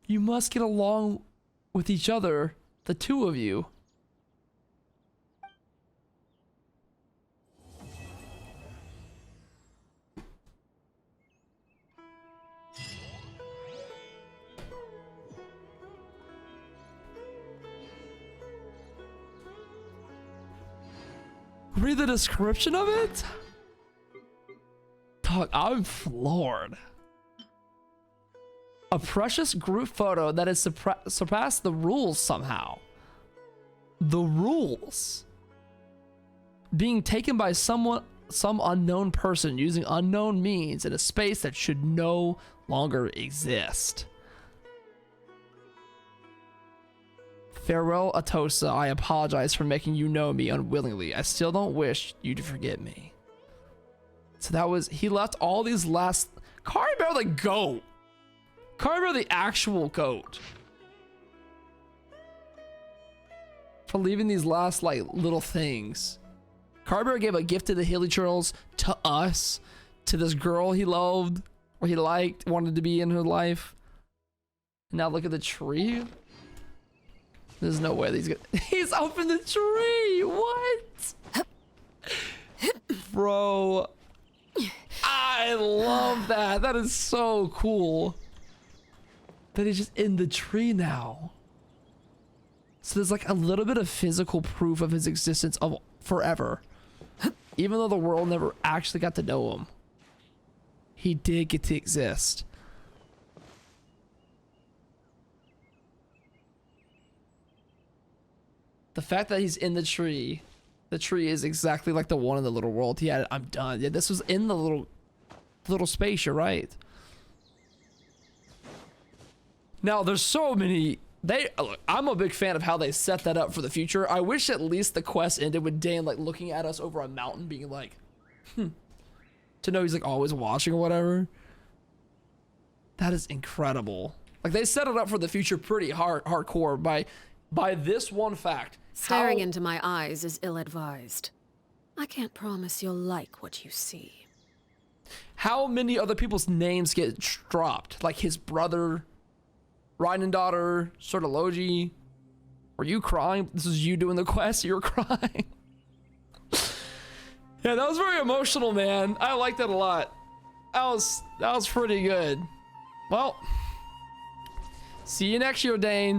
You must get along with each other, the two of you. Read the description of it? Dog, I'm floored. A precious group photo that has surpassed the rules somehow. The rules. Being taken by some unknown person using unknown means in a space that should no longer exist. Farewell, Atosa. I apologize for making you know me unwillingly. I still don't wish you to forget me. So that was, he left all these last, Caribou the goat. Caribou the actual goat. For leaving these last like little things. Caribou gave a gift to the Hilly Churls, to us, to this girl he loved, or he liked, wanted to be in her life. Now look at the tree. There's no way that he's gonna, he's up in the tree. What? Bro. I love that. That is so cool. That he's just in the tree now. So there's like a little bit of physical proof of his existence of forever. Even though the world never actually got to know him. He did get to exist. The fact that he's in the tree is exactly like the one in the little world he had. I'm done. Yeah, this was in the little space. You're right. Now there's so many. Look, I'm a big fan of how they set that up for the future. I wish at least the quest ended with Dane like looking at us over a mountain, being like, to know he's like always watching or whatever. That is incredible. Like they set it up for the future pretty hardcore by this one fact. Staring into my eyes is ill-advised. I can't promise you'll like what you see. How many other people's names get dropped? Like his brother, Ryan daughter, sort of Logi. Were you crying? This is you doing the quest. You were crying. Yeah, that was very emotional, man. I liked that a lot. That was pretty good. Well, see you next year, Dane.